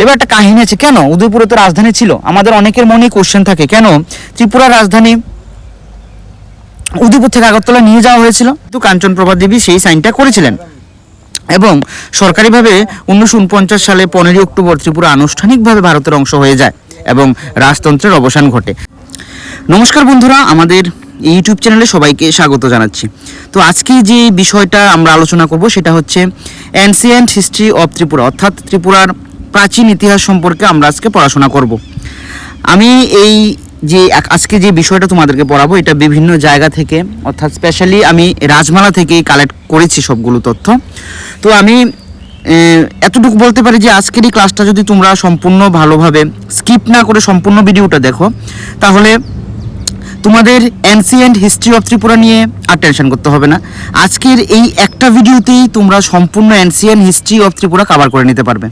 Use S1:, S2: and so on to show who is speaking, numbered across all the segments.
S1: এবার একটা কাহিনী আছে, কেন উদয়পুরে তো রাজধানী ছিল। আমাদের অনেকের মনে কোশ্চেন থাকে কেন ত্রিপুরার রাজধানী উদয়পুর থেকে আগরতলা নিয়ে যাওয়া হয়েছিল। তো কাঞ্চনপ্রভা দেবী সেই সাইনটা করেছিলেন এবং সরকারিভাবে 1949 সালে 15 অক্টোবর ত্রিপুরা আনুষ্ঠানিকভাবে ভারতের অংশ হয়ে যায় এবং রাজতন্ত্রের অবসান ঘটে। নমস্কার বন্ধুরা, আমাদের ইউটিউব চ্যানেলে সবাইকে স্বাগত জানাচ্ছি। তো আজকে যে বিষয়টা আমরা আলোচনা করব সেটা হচ্ছে অ্যানসিয়েন্ট হিস্ট্রি অফ ত্রিপুরা, অর্থাৎ ত্রিপুরার প্রাচীন ইতিহাস সম্পর্কে আমরা আজকে পড়াশোনা করব। আমি এই যে আজকে যে বিষয়টা তোমাদেরকে পড়াবো এটা বিভিন্ন জায়গা থেকে, অর্থাৎ স্পেশালি আমি রাজমালা থেকেই কালেক্ট করেছি সবগুলো তথ্য। তো আমি এতটুকু বলতে পারি যে আজকের এই ক্লাসটা যদি তোমরা সম্পূর্ণ ভালোভাবে স্কিপ না করে সম্পূর্ণ ভিডিওটা দেখো, তাহলে তোমাদের অ্যানসিয়েন্ট হিস্ট্রি অফ ত্রিপুরা নিয়ে আর টেনশন করতে হবে না। আজকের এই একটা ভিডিওতেই তোমরা সম্পূর্ণ ancient history of Tripura cover করে নিতে পারবে।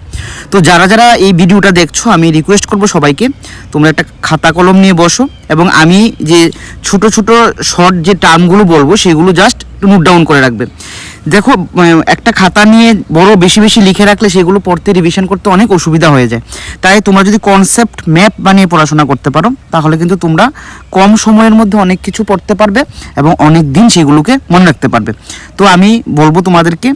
S1: তো যারা যারা এই ভিডিওটা দেখছো, আমি রিকোয়েস্ট করব সবাইকে তোমরা একটা খাতা কলম নিয়ে বসো এবং আমি যে ছোট ছোট শর্ট যে টার্মগুলো বলবো সেগুলো জাস্ট নোট ডাউন করে রাখবে। দেখো, একটা খাতা নিয়ে বড় বেশি বেশি লিখে রাখলে সেগুলো পড়তে রিভিশন করতে অনেক অসুবিধা হয়ে যায়। তাই তোমরা যদি কনসেপ্ট ম্যাপ বানিয়ে পড়াশোনা করতে পারো তাহলে কিন্তু তোমরা কম সময়ের মধ্যে অনেক কিছু পড়তে পারবে এবং অনেক দিন সেগুলোকে মনে রাখতে পারবে। তো আমি বলবো তোমাদেরকে,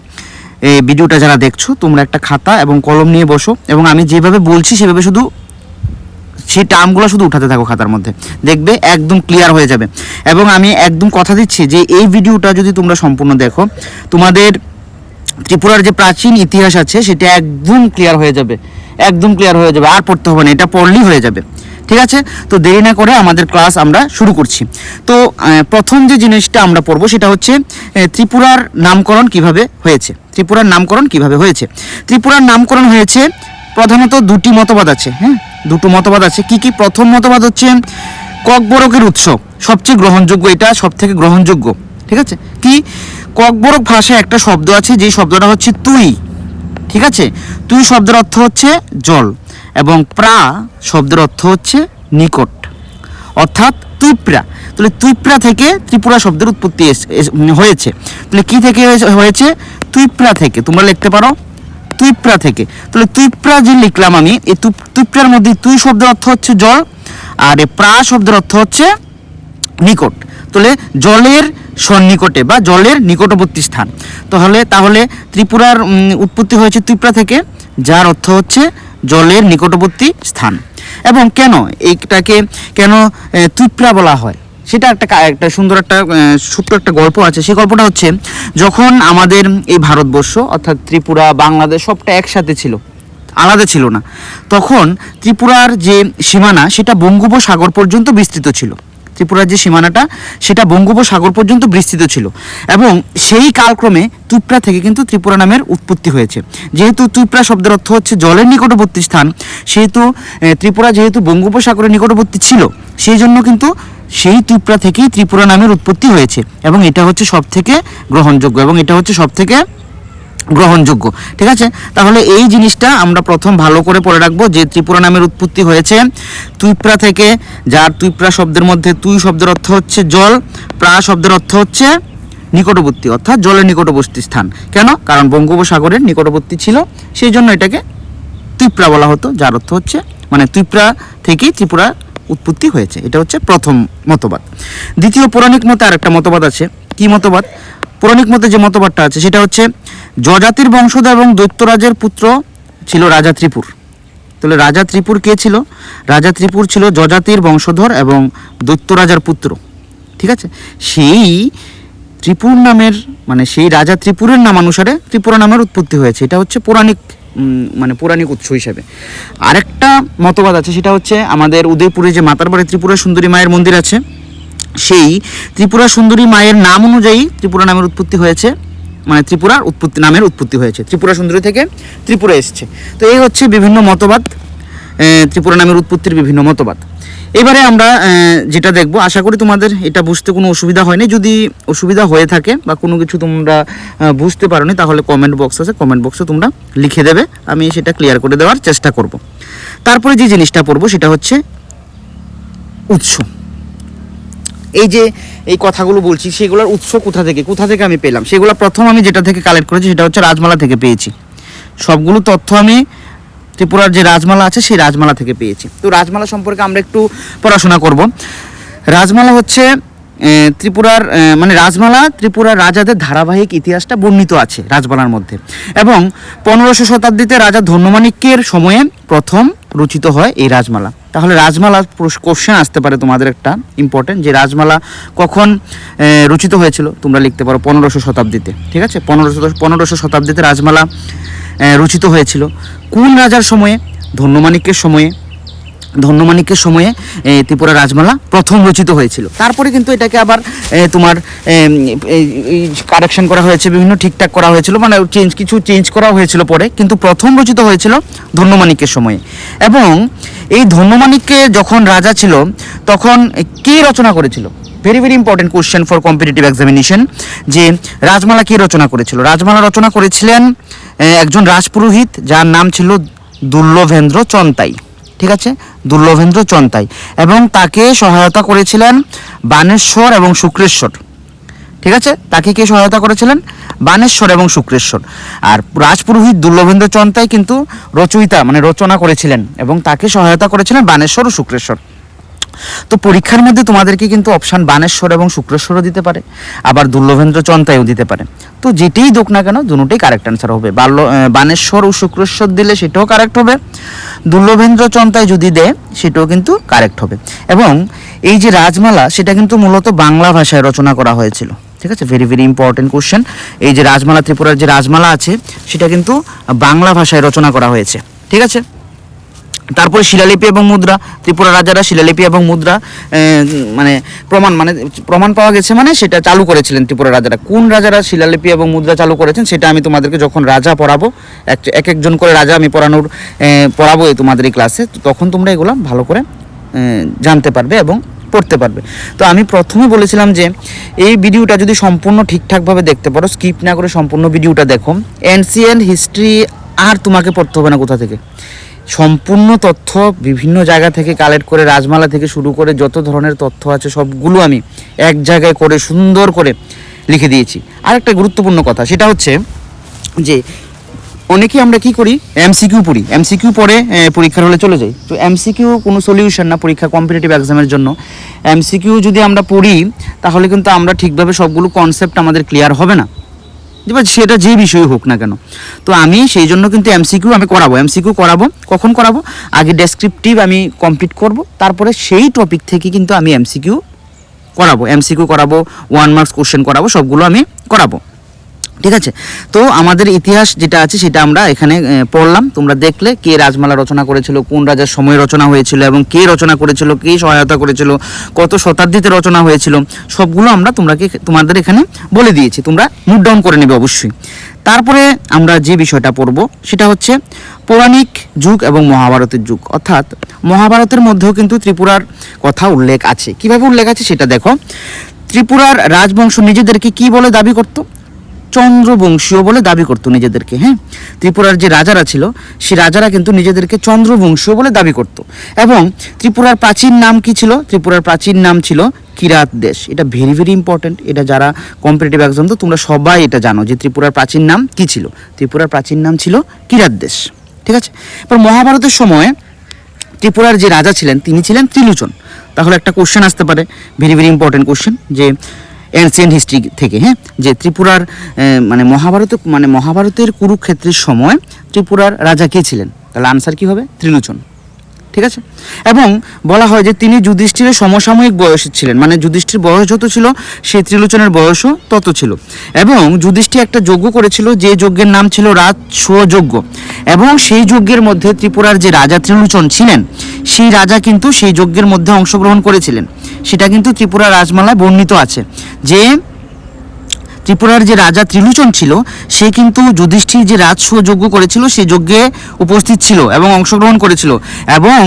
S1: এই ভিডিওটা যারা দেখছো তোমরা একটা খাতা এবং কলম নিয়ে বসো এবং আমি যেভাবে বলছি সেভাবে শুধু সেই টার্মগুলো শুধু উঠাতে থাকো খাতার মধ্যে, দেখবে একদম ক্লিয়ার হয়ে যাবে। এবং আমি একদম কথা দিচ্ছি যে এই ভিডিওটা যদি তোমরা সম্পূর্ণ দেখো, তোমাদের ত্রিপুরার যে প্রাচীন ইতিহাস আছে সেটা একদম ক্লিয়ার হয়ে যাবে, একদম ক্লিয়ার হয়ে যাবে, আর পড়তে হবে না, এটা পড়লেই হয়ে যাবে। ঠিক আছে, তো দেরি না করে আমাদের ক্লাস আমরা শুরু করছি। তো প্রথম যে জিনিসটা আমরা পড়বো সেটা হচ্ছে ত্রিপুরার নামকরণ কিভাবে হয়েছে। ত্রিপুরার নামকরণ কিভাবে হয়েছে? ত্রিপুরার নামকরণ হয়েছে প্রধানত দুটি মতবাদ আছে। দুটো মতবাদ আছে। কি কি? প্রথম মতবাদ হচ্ছে ককবরকের উৎসব, সবচেয়ে গ্রহণযোগ্য, এটা সব থেকে গ্রহণযোগ্য। ঠিক আছে, কি ককবরক ভাষায় একটা শব্দ আছে, যেই শব্দটা হচ্ছে তুই। ঠিক আছে, তুই শব্দের অর্থ হচ্ছে জল এবং প্রা শব্দের অর্থ হচ্ছে নিকট, অর্থাৎ তুইপ্রা। তাহলে তুইপ্রা থেকে ত্রিপুরা শব্দের উৎপত্তি হয়েছে। তাহলে কি থেকে হয়েছে? তুইপ্রা থেকে। তোমরা লিখতে পারো তুইপ্রা থেকে। তাহলে তুইপ্রা যে লিখলাম আমি, এই তুইপ্রার মধ্যে তুই শব্দের অর্থ হচ্ছে জল আর এই প্রা শব্দের অর্থ হচ্ছে নিকট। তাহলে জলের সন্নিকটে বা জলের নিকটবর্তী স্থান। তাহলে ত্রিপুরার উৎপত্তি হয়েছে তুইপ্রা থেকে, যার অর্থ হচ্ছে জলের নিকটবর্তী স্থান। এবং কেন এইটাকে তুইপ্রা বলা হয় সেটা একটা সুন্দর একটা ছোট্ট একটা গল্প আছে। সেই গল্পটা হচ্ছে, যখন আমাদের এই ভারতবর্ষ অর্থাৎ ত্রিপুরা, বাংলাদেশ সবটা একসাথে ছিল, আলাদা ছিল না, তখন ত্রিপুরার যে সীমানা সেটা বঙ্গোপসাগর পর্যন্ত বিস্তৃত ছিল। ত্রিপুরার যে সীমানাটা সেটা বঙ্গোপসাগর পর্যন্ত বিস্তৃত ছিল এবং সেই কালক্রমে তুইপ্রা থেকে কিন্তু ত্রিপুরা নামের উৎপত্তি হয়েছে। যেহেতু তুইপ্রা শব্দের অর্থ হচ্ছে জলের নিকটবর্তী স্থান, সেহেতু ত্রিপুরা যেহেতু বঙ্গোপসাগরের নিকটবর্তী ছিল, সেই জন্য কিন্তু সেই তুইপ্রা থেকেই ত্রিপুরা নামের উৎপত্তি হয়েছে এবং এটা হচ্ছে সব থেকে গ্রহণযোগ্য। ঠিক আছে, তাহলে এই জিনিসটা আমরা প্রথম ভালো করে পড়ে রাখবো যে ত্রিপুরা নামের উৎপত্তি হয়েছে তুইপ্রা থেকে, যার তুইপ্রা শব্দের মধ্যে তুই শব্দের অর্থ হচ্ছে জল, প্রা শব্দের অর্থ হচ্ছে নিকটবর্তী, অর্থাৎ জলের নিকটবর্তী স্থান। কেন? কারণ বঙ্গোপসাগরের নিকটবর্তী ছিল, সেই জন্য এটাকে তুইপ্রা বলা হতো, যার অর্থ হচ্ছে মানে তুইপ্রা থেকেই ত্রিপুরা উৎপত্তি হয়েছে। এটা হচ্ছে প্রথম মতবাদ। দ্বিতীয় পৌরাণিক মতে আরেকটা মতবাদ আছে। কি মতবাদ? পৌরাণিক মতে যে মতবাদটা আছে সেটা হচ্ছে যজাতির বংশধর এবং দৈত্যরাজের পুত্র ছিল রাজা ত্রিপুর। তাহলে রাজা ত্রিপুর কে ছিল? রাজা ত্রিপুর ছিল যজাতির বংশধর এবং দৈত্যরাজার পুত্র। ঠিক আছে, সেই ত্রিপুর নামের সেই রাজা ত্রিপুরের নামানুসারে ত্রিপুরা নামের উৎপত্তি হয়েছে। এটা হচ্ছে পৌরাণিক উৎস হিসাবে। আরেকটা মতবাদ আছে, সেটা হচ্ছে আমাদের উদয়পুরে যে মাতার বাড়ি ত্রিপুরা সুন্দরী মায়ের মন্দির আছে, সেই ত্রিপুরা সুন্দরী মায়ের নাম অনুযায়ী ত্রিপুরা নামের উৎপত্তি হয়েছে, ত্রিপুরার নামের উৎপত্তি হয়েছে, ত্রিপুরা সুন্দরী থেকে ত্রিপুরা এসছে। তো এই হচ্ছে বিভিন্ন মতবাদ, ত্রিপুরা নামের উৎপত্তির বিভিন্ন মতবাদ। এবারে আমরা যেটা দেখব, আশা করি তোমাদের এটা বুঝতে কোনো অসুবিধা হয়নি। যদি অসুবিধা হয়ে থাকে বা কোনো কিছু তোমরা বুঝতে পারোনি, তাহলে কমেন্ট বক্স আছে, কমেন্ট বক্সে তোমরা লিখে দেবে, আমি সেটা ক্লিয়ার করে দেওয়ার চেষ্টা করব। তারপরে যে জিনিসটা পড়বো সেটা হচ্ছে উৎস। এই কথাগুলো বলছি, সেগুলোর উৎস কোথা থেকে আমি পেলাম, সেগুলো প্রথম আমি যেটা থেকে কালেক্ট করেছি সেটা হচ্ছে রাজমালা থেকে পেয়েছি। সবগুলো তথ্য আমি ত্রিপুরার যে রাজমালা আছে সেই রাজমালা থেকে পেয়েছি। তো রাজমালা সম্পর্কে আমরা একটু পড়াশোনা করব। রাজমালা হচ্ছে ত্রিপুরার মানে রাজমালা ত্রিপুরার রাজাদের ধারাবাহিক ইতিহাসটা বর্ণিত আছে রাজমালার মধ্যে, এবং 1500 শতাব্দীতে রাজা ধন্যমাণিক্যের সময়ে প্রথম রচিত হয় এই রাজমালা। তাহলে রাজমালা কোশ্চেন আসতে পারে তোমাদের একটা ইম্পর্টেন্ট, যে রাজমালা কখন রচিত হয়েছিল, তোমরা লিখতে পারো 1500 শতাব্দীতে। ঠিক আছে, 1500 শতাব্দীতে রাজমালা রচিত হয়েছিল। কোন রাজার সময়ে? ধন্যমাণিক্যের সময়ে ত্রিপুরা রাজমালা প্রথম রচিত হয়েছিল। তারপরে কিন্তু এটাকে আবার তোমার কারেকশন করা হয়েছে, বিভিন্ন ঠিকঠাক করা হয়েছিল, মানে কিছু চেঞ্জ করা হয়েছিল পরে, কিন্তু প্রথম রচিত হয়েছিল ধন্যমাণিক্যের সময়ে। এবং এই ধন্যমাণিক্য যখন রাজা ছিল তখন কে রচনা করেছিল? Very very important question for competitive examination, যে রাজমালা কে রচনা করেছিল? রাজমালা রচনা করেছিলেন একজন রাজপুরোহিত যার নাম ছিল দুর্লভেন্দ্র চন্তাই। ঠিক আছে, দুর্লভেন্দ্র চন্তাই, এবং তাকে সহায়তা করেছিলেন বানেশ্বর এবং শুক্রেশ্বর। ঠিক আছে, তাকে কে সহায়তা করেছিলেন? বানেশ্বর এবং শুক্রেশ্বর। আর রাজপুরোহিত দুর্লভেন্দ্র চন্তাই কিন্তু রচয়িতা, মানে রচনা করেছিলেন, এবং তাকে সহায়তা করেছিলেন বানেশ্বর ও শুক্রেশ্বর। তো পরীক্ষার মধ্যে তোমাদেরকে কিন্তু অপশান বানেশ্বর এবং শুক্রেশ্বরও দিতে পারে, আবার দুর্লভেন্দ্র চন্তাইও দিতে পারে। তো যেটাই দোক না কেন দুটোই কারেক্ট অ্যান্সার হবে। বানেশ্বর ও শুক্রেশ্বর দিলে সেটাও কারেক্ট হবে, দুর্লভেন্দ্র চন্তাই যদি দেয় সেটাও কিন্তু কারেক্ট হবে। এবং এই যে রাজমালা সেটা কিন্তু মূলত বাংলা ভাষায় রচনা করা হয়েছিল। ঠিক আছে, ভেরি ভেরি ইম্পর্টেন্ট কোশ্চেন। এই যে রাজমালা, ত্রিপুরার যে রাজমালা আছে সেটা কিন্তু বাংলা ভাষায় রচনা করা হয়েছে। ঠিক আছে, তারপরে শিলালিপি এবং মুদ্রা। ত্রিপুরা রাজারা শিলালিপি এবং মুদ্রা প্রমাণ পাওয়া গেছে, মানে সেটা চালু করেছিলেন ত্রিপুরা রাজারা। কোন রাজারা শিলালিপি এবং মুদ্রা চালু করেছেন সেটা আমি তোমাদেরকে যখন রাজা পড়াবো, এক একজন করে রাজা আমি পড়াবো তোমাদের এই ক্লাসে, তখন তোমরা এগুলো ভালো করে জানতে পারবে এবং পড়তে পারবে। তো আমি প্রথমে বলেছিলাম যে এই ভিডিওটা যদি সম্পূর্ণ ঠিকঠাকভাবে দেখতে পারো, স্কিপ না করে সম্পূর্ণ ভিডিওটা দেখো, এনসিয়েন্ট হিস্ট্রি আর তোমাকে পড়তে হবে না কোথা থেকে, সম্পূর্ণ তথ্য বিভিন্ন জায়গা থেকে কালেক্ট করে, রাজমালা থেকে শুরু করে যত ধরনের তথ্য আছে সবগুলো আমি এক জায়গায় করে সুন্দর করে লিখে দিয়েছি। আর একটা গুরুত্বপূর্ণ কথা সেটা হচ্ছে যে অনেকেই আমরা কি করি, এমসিকিউ পড়ি, এমসিকিউ পড়ে পরীক্ষার হলে চলে যাই। তো এমসিকিউ কোনো সলিউশন না পরীক্ষা কম্পিটিটিভ এক্সামের জন্য। এমসিকিউ যদি আমরা পড়ি তাহলে কিন্তু আমরা ঠিকভাবে সবগুলো কনসেপ্ট আমাদের ক্লিয়ার হবে না, সেটা যে বিষয় হোক না কেন। তো আমি সেই জন্য কিন্তু এমসিকিউ করাবো। কখন করাবো? আগে ডেসক্রিপটিভ আমি কমপ্লিট করব, তারপরে সেই টপিক থেকে কিন্তু আমি এমসিকিউ করাবো, 1 মার্কস কোশ্চেন করাবো, সবগুলো আমি করাবো। ঠিক আছে, তো আমাদের ইতিহাস যেটা আছে সেটা আমরা এখানে পড়লাম, তোমরা দেখলে কে রাজমালা রচনা করেছিল, কোন রাজার সময় রচনা হয়েছিল, এবং কে রচনা করেছিল, কে সহায়তা করেছিল, কত শতাব্দীতে রচনা হয়েছিল, সবগুলো আমরা তোমাদের এখানে বলে দিয়েছি, তোমরা নোট ডাউন করে নেবে অবশ্যই। তারপরে আমরা যে বিষয়টা পড়ব সেটা হচ্ছে পৌরাণিক যুগ এবং মহাভারতের যুগ, অর্থাৎ মহাভারতের মধ্যেও কিন্তু ত্রিপুরার কথা উল্লেখ আছে। কিভাবে উল্লেখ আছে সেটা দেখো। ত্রিপুরার রাজবংশ নিজেদেরকে কি বলে দাবি করত? চন্দ্রবংশীয় বলে দাবি করতো নিজেদেরকে। হ্যাঁ, ত্রিপুরার যে রাজারা ছিল সেই রাজারা কিন্তু নিজেদেরকে চন্দ্রবংশীয় বলে দাবি করত। এবং ত্রিপুরার প্রাচীন নাম কি ছিল? ত্রিপুরার প্রাচীন নাম ছিল কিরাত দেশ। এটা ভেরি ভেরি ইম্পর্টেন্ট, এটা যারা কম্পিটিটিভ এক্সাম তো তোমরা সবাই এটা জানো যে ত্রিপুরার প্রাচীন নাম কি ছিল। ত্রিপুরার প্রাচীন নাম ছিল কিরাত দেশ। ঠিক আছে, এবার মহাভারতের সময় ত্রিপুরার যে রাজা ছিলেন তিনি ছিলেন ত্রিলোচন। তাহলে একটা কোশ্চেন আসতে পারে, ভেরি ভেরি ইম্পর্টেন্ট কোশ্চেন, যে এনসিয়েন্ট হিস্ট্রি থেকে, হ্যাঁ, যে ত্রিপুরার মহাভারতের কুরুক্ষেত্রের সময় ত্রিপুরার রাজা কে ছিলেন? তাহলে আনসার কি হবে? ত্রিলোচন। ঠিক আছে, এবং বলা হয় যে তিনি যুধিষ্ঠিরের সমসাময়িক বয়সে ছিলেন, মানে যুধিষ্ঠির বয়স যত ছিল সেই ত্রিলোচনের বয়সও তত ছিল। এবং যুধিষ্ঠির একটা যজ্ঞ করেছিল, যে যজ্ঞের নাম ছিল রাজসূয় যজ্ঞ, এবং সেই যজ্ঞের মধ্যে ত্রিপুরার যে রাজা ত্রিলোচন ছিলেন সেই রাজা কিন্তু সেই যজ্ঞের মধ্যে অংশগ্রহণ করেছিলেন। সেটা কিন্তু ত্রিপুরা রাজমালায় বর্ণিত আছে যে ত্রিপুরার যে রাজা ত্রিলোচন ছিল সে কিন্তু যুধিষ্ঠির যে রাজসূয় যজ্ঞ করেছিল সেই যজ্ঞে উপস্থিত ছিল এবং অংশগ্রহণ করেছিল, এবং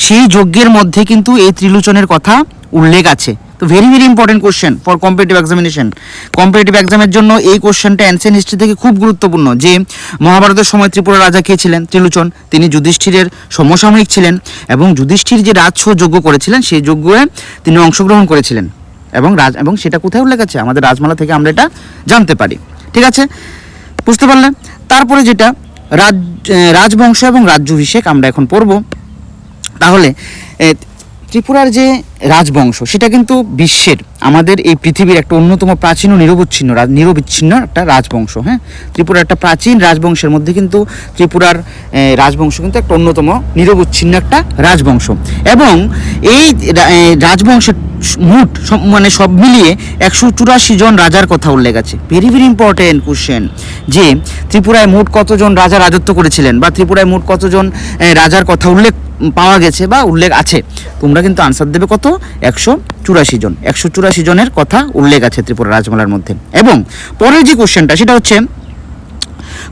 S1: সেই যজ্ঞের মধ্যে কিন্তু এই ত্রিলোচনের কথা উল্লেখ আছে। তো very very important question for competitive examination. Competitive এক্সামের জন্য এই কোশ্চেনটা এনসিয়েন্ট হিস্ট্রি থেকে খুব গুরুত্বপূর্ণ, যে মহাভারতের সময় ত্রিপুরা রাজা কে ছিলেন? ত্রিলোচন। তিনি যুধিষ্ঠিরের সমসাময়িক ছিলেন, এবং যুধিষ্ঠির যে রাজসূয় যজ্ঞ করেছিলেন সেই যজ্ঞে তিনি অংশগ্রহণ করেছিলেন, এবং সেটা কোথায় উল্লেখ আছে? আমাদের রাজমালা থেকে আমরা এটা জানতে পারি। ঠিক আছে, বুঝতে পারলে? তারপরে যেটা রাজবংশ এবং রাজ্যাভিষেক আমরা এখন পড়ব। তাহলে ত্রিপুরার যে রাজবংশ সেটা কিন্তু বিশ্বের, আমাদের এই পৃথিবীর একটা অন্যতম প্রাচীন ও নিরবিচ্ছিন্ন একটা রাজবংশ। হ্যাঁ, ত্রিপুরার একটা প্রাচীন রাজবংশের মধ্যে কিন্তু ত্রিপুরার রাজবংশ কিন্তু একটা অন্যতম নিরবিচ্ছিন্ন একটা রাজবংশ। এবং এই রাজবংশের মোট মানে সব মিলিয়ে 184 জন রাজার কথা উল্লেখ আছে। ভেরি ভেরি ইম্পর্টেন্ট কোশ্চেন, যে ত্রিপুরায় মোট কতজন রাজা রাজত্ব করেছিলেন বা ত্রিপুরায় মোট কতজন রাজার কথা উল্লেখ পাওয়া গেছে বা উল্লেখ আছে। তোমরা কিন্তু আনসার দেবে কত, 184 জন। 184 জনের কথা উল্লেখ আছে ত্রিপুরা রাজমালার মধ্যে। এবং পরের যে কোশ্চেনটা সেটা হচ্ছে,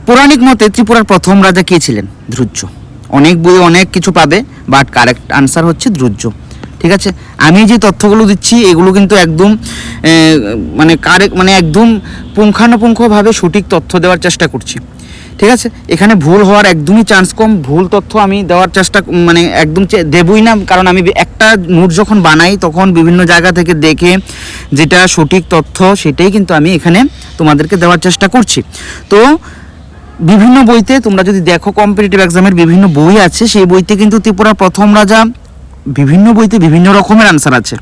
S1: পৌরাণিক মতে ত্রিপুরার প্রথম রাজা কে ছিলেন? ধ্রুজ্য। অনেক বই অনেক কিছু পাবে, বাট কারেক্ট আনসার হচ্ছে ধ্রুজ্য। ঠিক আছে, আমি যে তথ্যগুলো দিচ্ছি এগুলো কিন্তু একদম মানে একদম পুঙ্খানুপুঙ্খভাবে সঠিক তথ্য দেওয়ার চেষ্টা করছি। ঠিক আছে, এখানে ভুল হওয়ার একদমই চান্স কম। ভুল তথ্য আমি দেওয়ার চেষ্টা একদম দেবই না, কারণ আমি একটা নোট যখন বানাই তখন বিভিন্ন জায়গা থেকে দেখে যেটা সঠিক তথ্য সেটাই কিন্তু আমি এখানে তোমাদেরকে দেওয়ার চেষ্টা করছি। তো বিভিন্ন বইতে তোমরা যদি দেখো, কম্পিটিটিভ এক্সামের বিভিন্ন বই আছে, সেই বইতে কিন্তু ত্রিপুরার প্রথম রাজা বিভিন্ন বইতে বিভিন্ন রকমের আনসার আছে।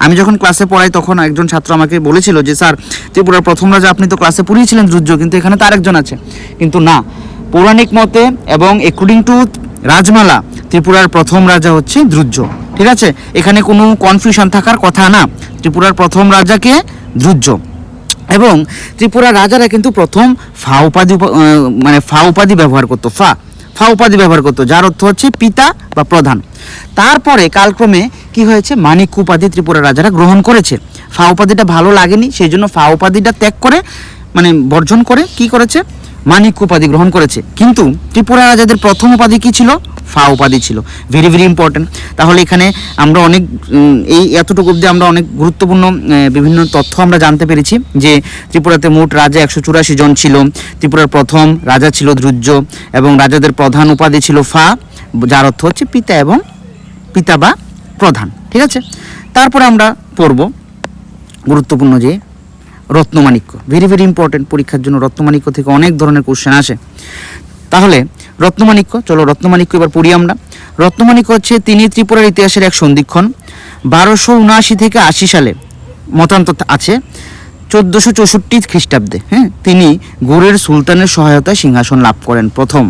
S1: আমি যখন ক্লাসে পড়াই তখন একজন ছাত্র আমাকে বলেছিল যে স্যার, ত্রিপুরার প্রথম রাজা আপনি তো ক্লাসে পড়িয়েছিলেন ধ্রুজ্য, কিন্তু এখানে তো আরেকজন আছে। কিন্তু না, পৌরাণিক মতে এবং অ্যাকর্ডিং টু রাজমালা ত্রিপুরার প্রথম রাজা হচ্ছে ধ্রুজ্য। ঠিক আছে, এখানে কোনো কনফিউশন থাকার কথা না। ত্রিপুরার প্রথম রাজাকে ধ্রুজ্য। এবং ত্রিপুরার রাজারা কিন্তু প্রথম ফা উপাধি ব্যবহার করতো। ফা উপাধি ব্যবহার করতো, যার অর্থ হচ্ছে পিতা বা প্রধান। তারপরে কালক্রমে কি হয়েছে, মানিক উপাধি ত্রিপুরার রাজারা গ্রহণ করেছে। ফা উপাধিটা ভালো লাগেনি, সেই জন্য ফা উপাধিটা ত্যাগ করে বর্জন করে কি করেছে, মানিক উপাধি গ্রহণ করেছে। কিন্তু ত্রিপুরা রাজাদের প্রথম উপাধি কি ছিল? ফা উপাধি ছিল। Very very important. তাহলে এখানে আমরা অনেক এতটুকু অবধি আমরা অনেক গুরুত্বপূর্ণ বিভিন্ন তথ্য আমরা জানতে পেরেছি, যে ত্রিপুরাতে মোট রাজা 184 জন ছিল। ত্রিপুরার প্রথম রাজা ছিল ধ্রুজ্য এবং রাজাদের প্রধান উপাধি ছিল ফা, যার অর্থ হচ্ছে পিতা বা প্রধান। ঠিক আছে, তারপরে আমরা পড়ব গুরুত্বপূর্ণ যে রত্নমাণিক্য। ভেরি ভেরি ইম্পর্টেন্ট, পরীক্ষার জন্য রত্নমাণিক্য থেকে অনেক ধরনের কোশ্চেন আসে। তাহলে রত্নমাণিক্য, চলো রত্নমাণিক্য এবার পড়ি আমরা। রত্নমাণিক্য হচ্ছে তিনি ত্রিপুরার ইতিহাসের এক সন্ধিক্ষণ। 1279 থেকে 80 সালে মতান্তর আছে 1464 খ্রিস্টাব্দে। হ্যাঁ, তিনি গোরের সুলতানের সহায়তায় সিংহাসন লাভ করেন প্রথম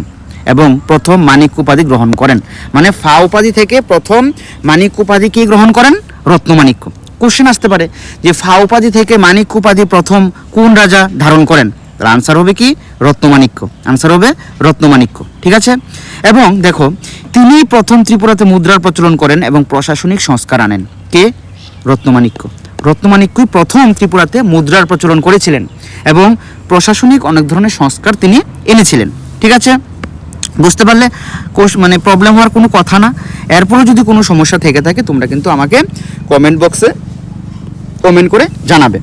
S1: মানিক উপাধি গ্রহণ করেন। মানে ফা উপাধি থেকে প্রথম মানিক উপাধি কি গ্রহণ করেন? রত্নমাণিক্য। কোশ্চেন আসতে পারে যে ফা উপাধি থেকে মানিক উপাধি প্রথম কোন রাজা ধারণ করেন? তার আনসার হবে কি? রত্নমাণিক্য। আনসার হবে রত্নমাণিক্য। ঠিক আছে, এবং দেখো তিনি প্রথম ত্রিপুরাতে মুদ্রার প্রচলন করেন এবং প্রশাসনিক সংস্কার আনেন। কে? রত্নমাণিক্য। রত্নমাণিক্যই প্রথম ত্রিপুরাতে মুদ্রার প্রচলন করেছিলেন এবং প্রশাসনিক অনেক ধরনের সংস্কার তিনি এনেছিলেন। ঠিক আছে, বুঝতে পারলে? প্রবলেম হওয়ার কোনো কথা না। এরপরও যদি কোনো সমস্যা থেকে থাকে তোমরা কিন্তু আমাকে কমেন্ট বক্সে কমেন্ট করে জানাবে।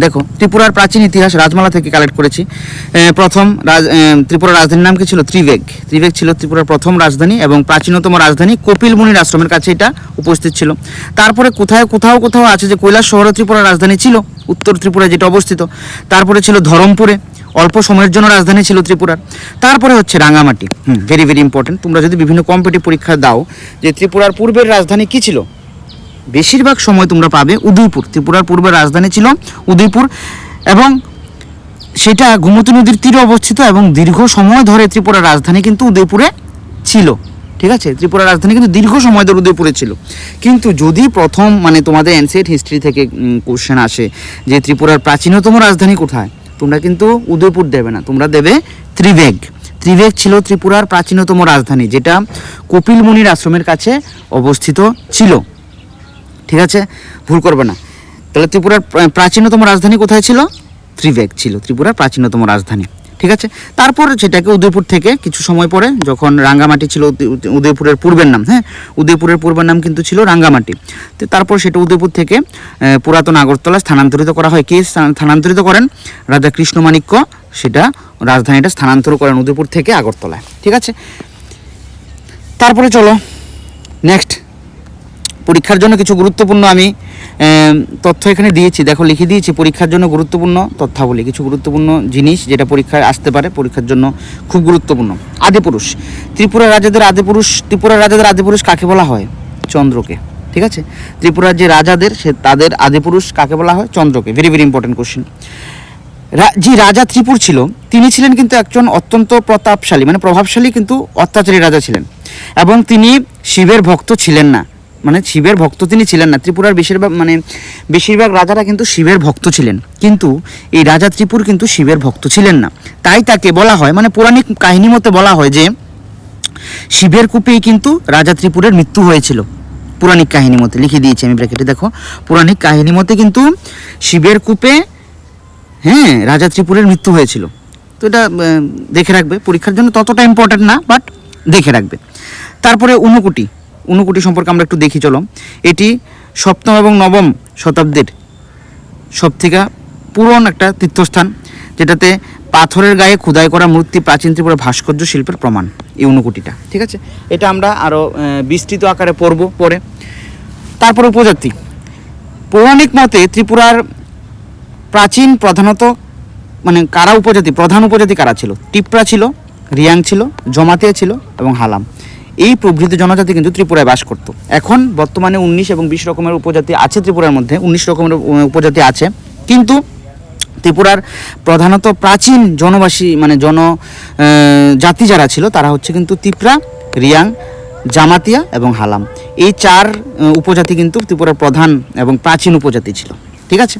S1: দেখো, ত্রিপুরার প্রাচীন ইতিহাস রাজমালা থেকে কালেক্ট করেছি। প্রথম ত্রিপুরার রাজধানীর নাম কি ছিল? ত্রিবেগ ছিল ত্রিপুরার প্রথম রাজধানী এবং প্রাচীনতম রাজধানী কপিল মুনির আশ্রমের কাছে এটা উপস্থিত ছিল। তারপরে কোথাও আছে যে কৈলাস শহর ত্রিপুরার রাজধানী ছিল, উত্তর ত্রিপুরা যেটা অবস্থিত। তারপরে ছিল ধরমপুরে, অল্প সময়ের জন্য রাজধানী ছিল ত্রিপুরার। তারপরে হচ্ছে রাঙ্গামাটি। Very very important. তোমরা যদি বিভিন্ন কম্পিটিটিভ পরীক্ষা দাও যে ত্রিপুরার পূর্বের রাজধানী কি ছিল, বেশিরভাগ সময় তোমরা পাবে উদয়পুর। ত্রিপুরার পূর্বের রাজধানী ছিল উদয়পুর এবং সেটা গোমতী নদীর তীরে অবস্থিত এবং দীর্ঘ সময় ধরে ত্রিপুরার রাজধানী কিন্তু উদয়পুরে ছিল। ঠিক আছে, ত্রিপুরার রাজধানী কিন্তু দীর্ঘ সময় ধরে উদয়পুরে ছিল। কিন্তু যদি প্রথম তোমাদের এনসিইআরটি হিস্ট্রি থেকে কোশ্চেন আসে যে ত্রিপুরার প্রাচীনতম রাজধানী কোথায়, তোমরা কিন্তু উদয়পুর দেবে না, তোমরা দেবে ত্রিবেগ। ত্রিবেগ ছিল ত্রিপুরার প্রাচীনতম রাজধানী, যেটা কপিল মুনির আশ্রমের কাছে অবস্থিত ছিল। ঠিক আছে, ভুল করবে না। তাহলে ত্রিপুরার প্রাচীনতম রাজধানী কোথায় ছিল? ত্রিবেগ ছিল ত্রিপুরার প্রাচীনতম রাজধানী। ঠিক আছে, তারপর সেটাকে উদয়পুর থেকে কিছু সময় পরে যখন রাঙ্গামাটি ছিল উদয়পুরের পূর্বের নাম, হ্যাঁ, উদয়পুরের পূর্বের নাম কিন্তু ছিল রাঙ্গামাটি। তো তারপর সেটা উদয়পুর থেকে পুরাতন আগরতলা স্থানান্তরিত করা হয়। কে স্থানান্তরিত করেন? রাজা কৃষ্ণমাণিক্য সেটা রাজধানীটা স্থানান্তর করেন উদয়পুর থেকে আগরতলায়। ঠিক আছে, তারপরে চলো নেক্সট পরীক্ষার জন্য কিছু গুরুত্বপূর্ণ আমি তথ্য এখানে দিয়েছি, দেখো লিখে দিয়েছি পরীক্ষার জন্য গুরুত্বপূর্ণ তথ্যাবলী, কিছু গুরুত্বপূর্ণ জিনিস যেটা পরীক্ষায় আসতে পারে, পরীক্ষার জন্য খুব গুরুত্বপূর্ণ। আদিপুরুষ, ত্রিপুরার রাজাদের আদিপুরুষ কাকে বলা হয়? চন্দ্রকে। ঠিক আছে, ত্রিপুরার যে রাজাদের তাদের আদিপুরুষ কাকে বলা হয়? চন্দ্রকে। Very very important question. যে রাজা ত্রিপুর ছিল তিনি ছিলেন কিন্তু একজন অত্যন্ত প্রতাপশালী, মানে প্রভাবশালী কিন্তু অত্যাচারী রাজা ছিলেন, এবং তিনি শিবের ভক্ত ছিলেন না, মানে শিবের ভক্ত তিনি ছিলেন না। ত্রিপুরার বেশিরভাগ রাজারা কিন্তু শিবের ভক্ত ছিলেন, কিন্তু এই রাজা ত্রিপুর কিন্তু শিবের ভক্ত ছিলেন না। তাই তাকে বলা হয়, মানে পৌরাণিক কাহিনী মতে বলা হয় যে শিবের কূপেই কিন্তু রাজা ত্রিপুরের মৃত্যু হয়েছিল। পৌরাণিক কাহিনী মতে লিখে দিয়েছি আমি ব্র্যাকেটে, দেখো পৌরাণিক কাহিনী মতে কিন্তু শিবের কূপে রাজা ত্রিপুরের মৃত্যু হয়েছিল। তো এটা দেখে রাখবে, পরীক্ষার জন্য ততটা ইম্পর্টেন্ট না, বাট দেখে রাখবে। তারপরে ঊনকোটি সম্পর্কে আমরা একটু দেখি, চলো। এটি 7ম এবং 9ম শতাব্দীর সবথেকে পুরনো একটা তীর্থস্থান, যেটাতে পাথরের গায়ে খোদাই করা মূর্তি প্রাচীন ত্রিপুরা ভাস্কর্য শিল্পের প্রমাণ, এই ঊনকোটিটা। ঠিক আছে, এটা আমরা আরও বিস্তৃত আকারে পড়ব পরে। তারপর উপজাতি, পৌরাণিক মতে ত্রিপুরার প্রাচীন প্রধানত মানে প্রধান উপজাতি কারা ছিল? টিপ্রা ছিল, রিয়াং ছিল, জমাতিয়া ছিল এবং হালাম। এই প্রভৃতি জনজাতি কিন্তু ত্রিপুরায় বাস করত। এখন বর্তমানে 19 এবং 20 রকমের উপজাতি আছে ত্রিপুরার মধ্যে, 19 রকমের উপজাতি আছে, কিন্তু ত্রিপুরার প্রধানত প্রাচীন জনবাসী মানে জাতি যারা ছিল তারা হচ্ছে কিন্তু টিপ্রা, রিয়াং, জামাতিয়া এবং হালাম। এই 4 উপজাতি কিন্তু ত্রিপুরার প্রধান এবং প্রাচীন উপজাতি ছিল। ঠিক আছে,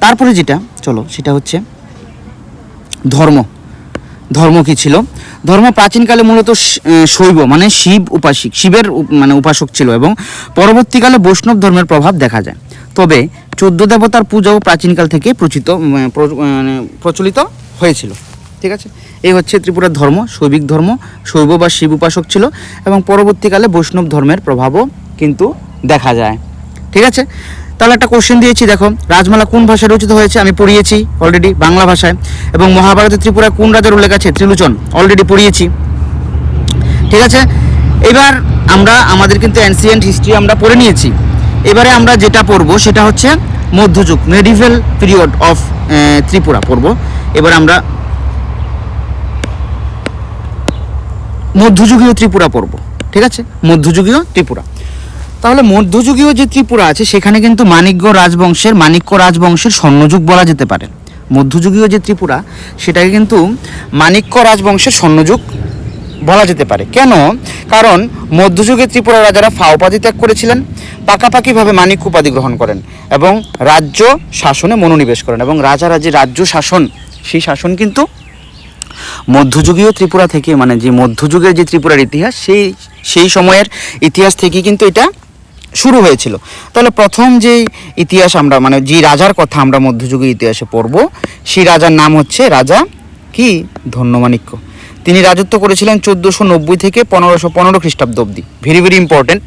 S1: তারপরে যেটা চলো সেটা হচ্ছে ধর্ম কি ছিল? ধর্ম প্রাচীনকালে মূলত শৈব মানে শিবের মানে উপাসক ছিল, এবং পরবর্তীকালে বৈষ্ণব ধর্মের প্রভাব দেখা যায়। তবে 14 দেবতার পূজাও প্রাচীনকাল থেকে প্রচলিত হয়েছিল। ঠিক আছে, এই হচ্ছে ত্রিপুরার ধর্ম, শৈব বা শিব উপাসক ছিল, এবং পরবর্তীকালে বৈষ্ণব ধর্মের প্রভাবও কিন্তু দেখা যায়। ঠিক আছে, তাহলে একটা কোশ্চেন দিয়েছি, দেখো রাজমালা কোন ভাষায় রচিত হয়েছে? আমি পড়িয়েছি অলরেডি, বাংলা ভাষায়। এবং মহাভারতে ত্রিপুরা কোন রাজার উল্লেখ আছে? ত্রিলোচন, অলরেডি পড়িয়েছি। ঠিক আছে, এবার আমাদের কিন্তু অ্যানসিয়েন্ট হিস্ট্রি আমরা পড়ে নিয়েছি। এবারে আমরা যেটা পড়বো সেটা হচ্ছে মধ্যযুগ, মেডিভেল পিরিয়ড অফ ত্রিপুরা পড়বো। এবার আমরা মধ্যযুগীয় ত্রিপুরা পড়বো। ঠিক আছে, মধ্যযুগীয় ত্রিপুরা। তাহলে মধ্যযুগীয় যে ত্রিপুরা আছে সেখানে কিন্তু মাণিক্য রাজবংশের স্বর্ণযুগ বলা যেতে পারে। মধ্যযুগীয় যে ত্রিপুরা সেটাকে কিন্তু মাণিক্য রাজবংশের স্বর্ণযুগ বলা যেতে পারে। কেন? কারণ মধ্যযুগে ত্রিপুরা রাজারা ফা উপাধি ত্যাগ করেছিলেন, পাকাপাকিভাবে মাণিক্য উপাধি গ্রহণ করেন এবং রাজ্য শাসনে মনোনিবেশ করেন, এবং রাজারা যে রাজ্য শাসন সেই শাসন কিন্তু মধ্যযুগীয় ত্রিপুরা থেকে, মানে যে মধ্যযুগের যে ত্রিপুরার ইতিহাস সেই সময়ের ইতিহাস থেকে কিন্তু এটা শুরু হয়েছিল। তাহলে প্রথম যে ইতিহাস আমরা মানে যে রাজার কথা আমরা মধ্যযুগের ইতিহাসে পড়ব, সেই রাজার নাম হচ্ছে রাজা কি? ধন্যমাণিক্য। তিনি রাজত্ব করেছিলেন 1490 থেকে 1515 খ্রিস্টাব্দ অবধি। ভেরি ভেরি ইম্পর্টেন্ট,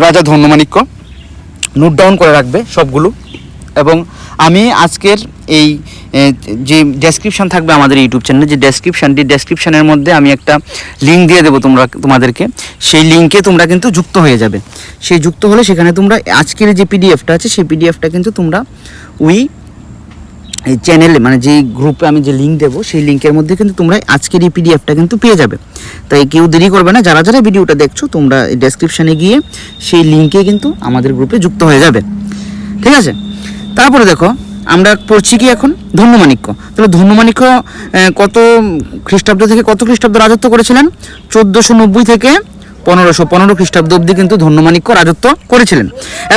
S1: রাজা ধন্যমাণিক্য, নোট ডাউন করে রাখবে সবগুলো। এবং আমি আজকের এই যে ডেসক্রিপশান থাকবে আমাদের ইউটিউব চ্যানেলে, যে ডেসক্রিপশানের মধ্যে আমি একটা লিঙ্ক দিয়ে দেবো তোমাদেরকে, সেই লিঙ্কে তোমরা কিন্তু যুক্ত হয়ে যাবে। সেই যুক্ত হলে সেখানে তোমরা আজকের যে পিডিএফটা আছে সেই পিডিএফটা কিন্তু তোমরা এই চ্যানেলে মানে যে গ্রুপে আমি যে লিঙ্ক দেবো সেই লিঙ্কের মধ্যে কিন্তু তোমরা আজকের এই পিডিএফটা কিন্তু পেয়ে যাবে। তাই কেউ দেরি করবে না, যারা যারা ভিডিওটা দেখছো তোমরা ডেসক্রিপশানে গিয়ে সেই লিঙ্কে কিন্তু আমাদের গ্রুপে যুক্ত হয়ে যাবে। ঠিক আছে, তারপরে দেখো আমরা পড়ছি কি এখন? ধন্যমাণিক্য। তাহলে ধন্যমাণিক্য কত খ্রিস্টাব্দ থেকে কত খ্রিস্টাব্দ রাজত্ব করেছিলেন? 1490 থেকে 1515 খ্রিস্টাব্দ অবধি কিন্তু ধন্যমাণিক্য রাজত্ব করেছিলেন।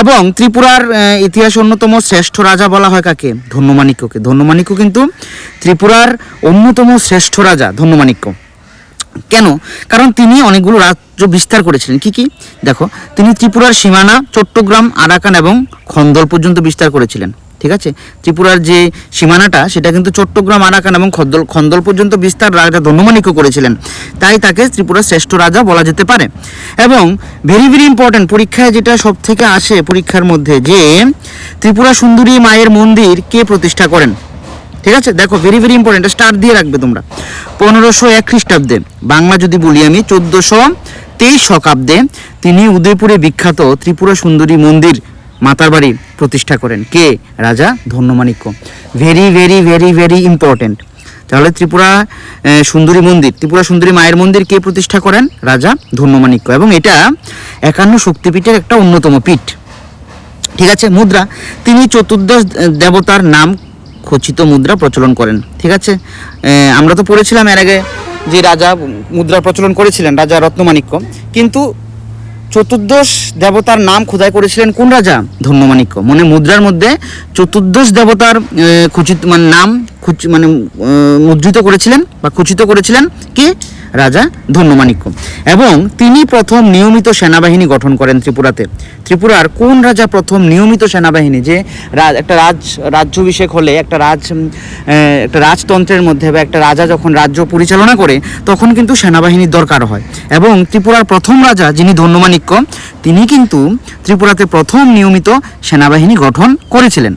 S1: এবং ত্রিপুরার ইতিহাসে অন্যতম শ্রেষ্ঠ রাজা বলা হয় কাকে? ধন্যমাণিক্যকে। ধন্যমাণিক্য কিন্তু ত্রিপুরার অন্যতম শ্রেষ্ঠ রাজা ধন্যমাণিক্য। কেন? কারণ তিনি অনেকগুলো রাজ্য বিস্তার করেছিলেন। কি কি দেখো, তিনি ত্রিপুরার সীমানা চট্টগ্রাম, আরাকান এবং খন্দল পর্যন্ত বিস্তার করেছিলেন। ঠিক আছে, ত্রিপুরার যে সীমানাটা সেটা কিন্তু চট্টগ্রাম, আরাকান এবং খন্দল পর্যন্ত বিস্তার রাজা ধন্যমাণিক্য করেছিলেন। তাই তাকে ত্রিপুরার শ্রেষ্ঠ রাজা বলা যেতে পারে। এবং ভেরি ভেরি ইম্পর্টেন্ট, পরীক্ষায় যেটা সব থেকে আসে পরীক্ষার মধ্যে, যে ত্রিপুরা সুন্দরী মায়ের মন্দির কে প্রতিষ্ঠা করেন? ঠিক আছে, দেখো ভেরি ভেরি ইম্পর্টেন্ট, স্টার দিয়ে রাখবে তোমরা। 1501 খ্রিস্টাব্দে, বাংলা যদি বলি আমি 1423 শতাব্দে তিনি উদয়পুরে বিখ্যাত ত্রিপুরা সুন্দরী মন্দির মাতার বাড়ি প্রতিষ্ঠা করেন। কে? রাজা Dhanyamanikya. Very very very very important. তাহলে ত্রিপুরা সুন্দরী মন্দির, ত্রিপুরা সুন্দরী মায়ের মন্দির কে প্রতিষ্ঠা করেন? রাজা ধন্যমাণিক্য। এবং এটা 51 শক্তিপীঠের একটা অন্যতম পীঠ। ঠিক আছে। মুদ্রা, তিনি চতুর্দশ দেবতার নাম খচিত মুদ্রা প্রচলন করেন। ঠিক আছে, আমরা তো পড়েছিলাম এর আগে যে রাজা মুদ্রা প্রচলন করেছিলেন, রাজা রত্নমাণিক্য, কিন্তু চতুর্দশ দেবতার নাম খোদাই করেছিলেন কোন রাজা? ধন্যমাণিক্য। মানে মুদ্রার মধ্যে চতুর্দশ দেবতার খচিত মানে নাম মুদ্রিত করেছিলেন বা খচিত করেছিলেন কে? রাজা ধন্যমাণিক্য। এবং তিনি প্রথম নিয়মিত সেনাবাহিনী গঠন করেন ত্রিপুরাতে। ত্রিপুরার কোন রাজা প্রথম নিয়মিত সেনাবাহিনী, যে একটা রাজ্যাভিষেক হলে একটা রাজতন্ত্রের মধ্যে বা একটা রাজা যখন রাজ্য পরিচালনা করে তখন কিন্তু সেনাবাহিনীর দরকার হয়। এবং ত্রিপুরার প্রথম রাজা যিনি ধন্যমাণিক্য, তিনি কিন্তু ত্রিপুরাতে প্রথম নিয়মিত সেনাবাহিনী গঠন করেছিলেন।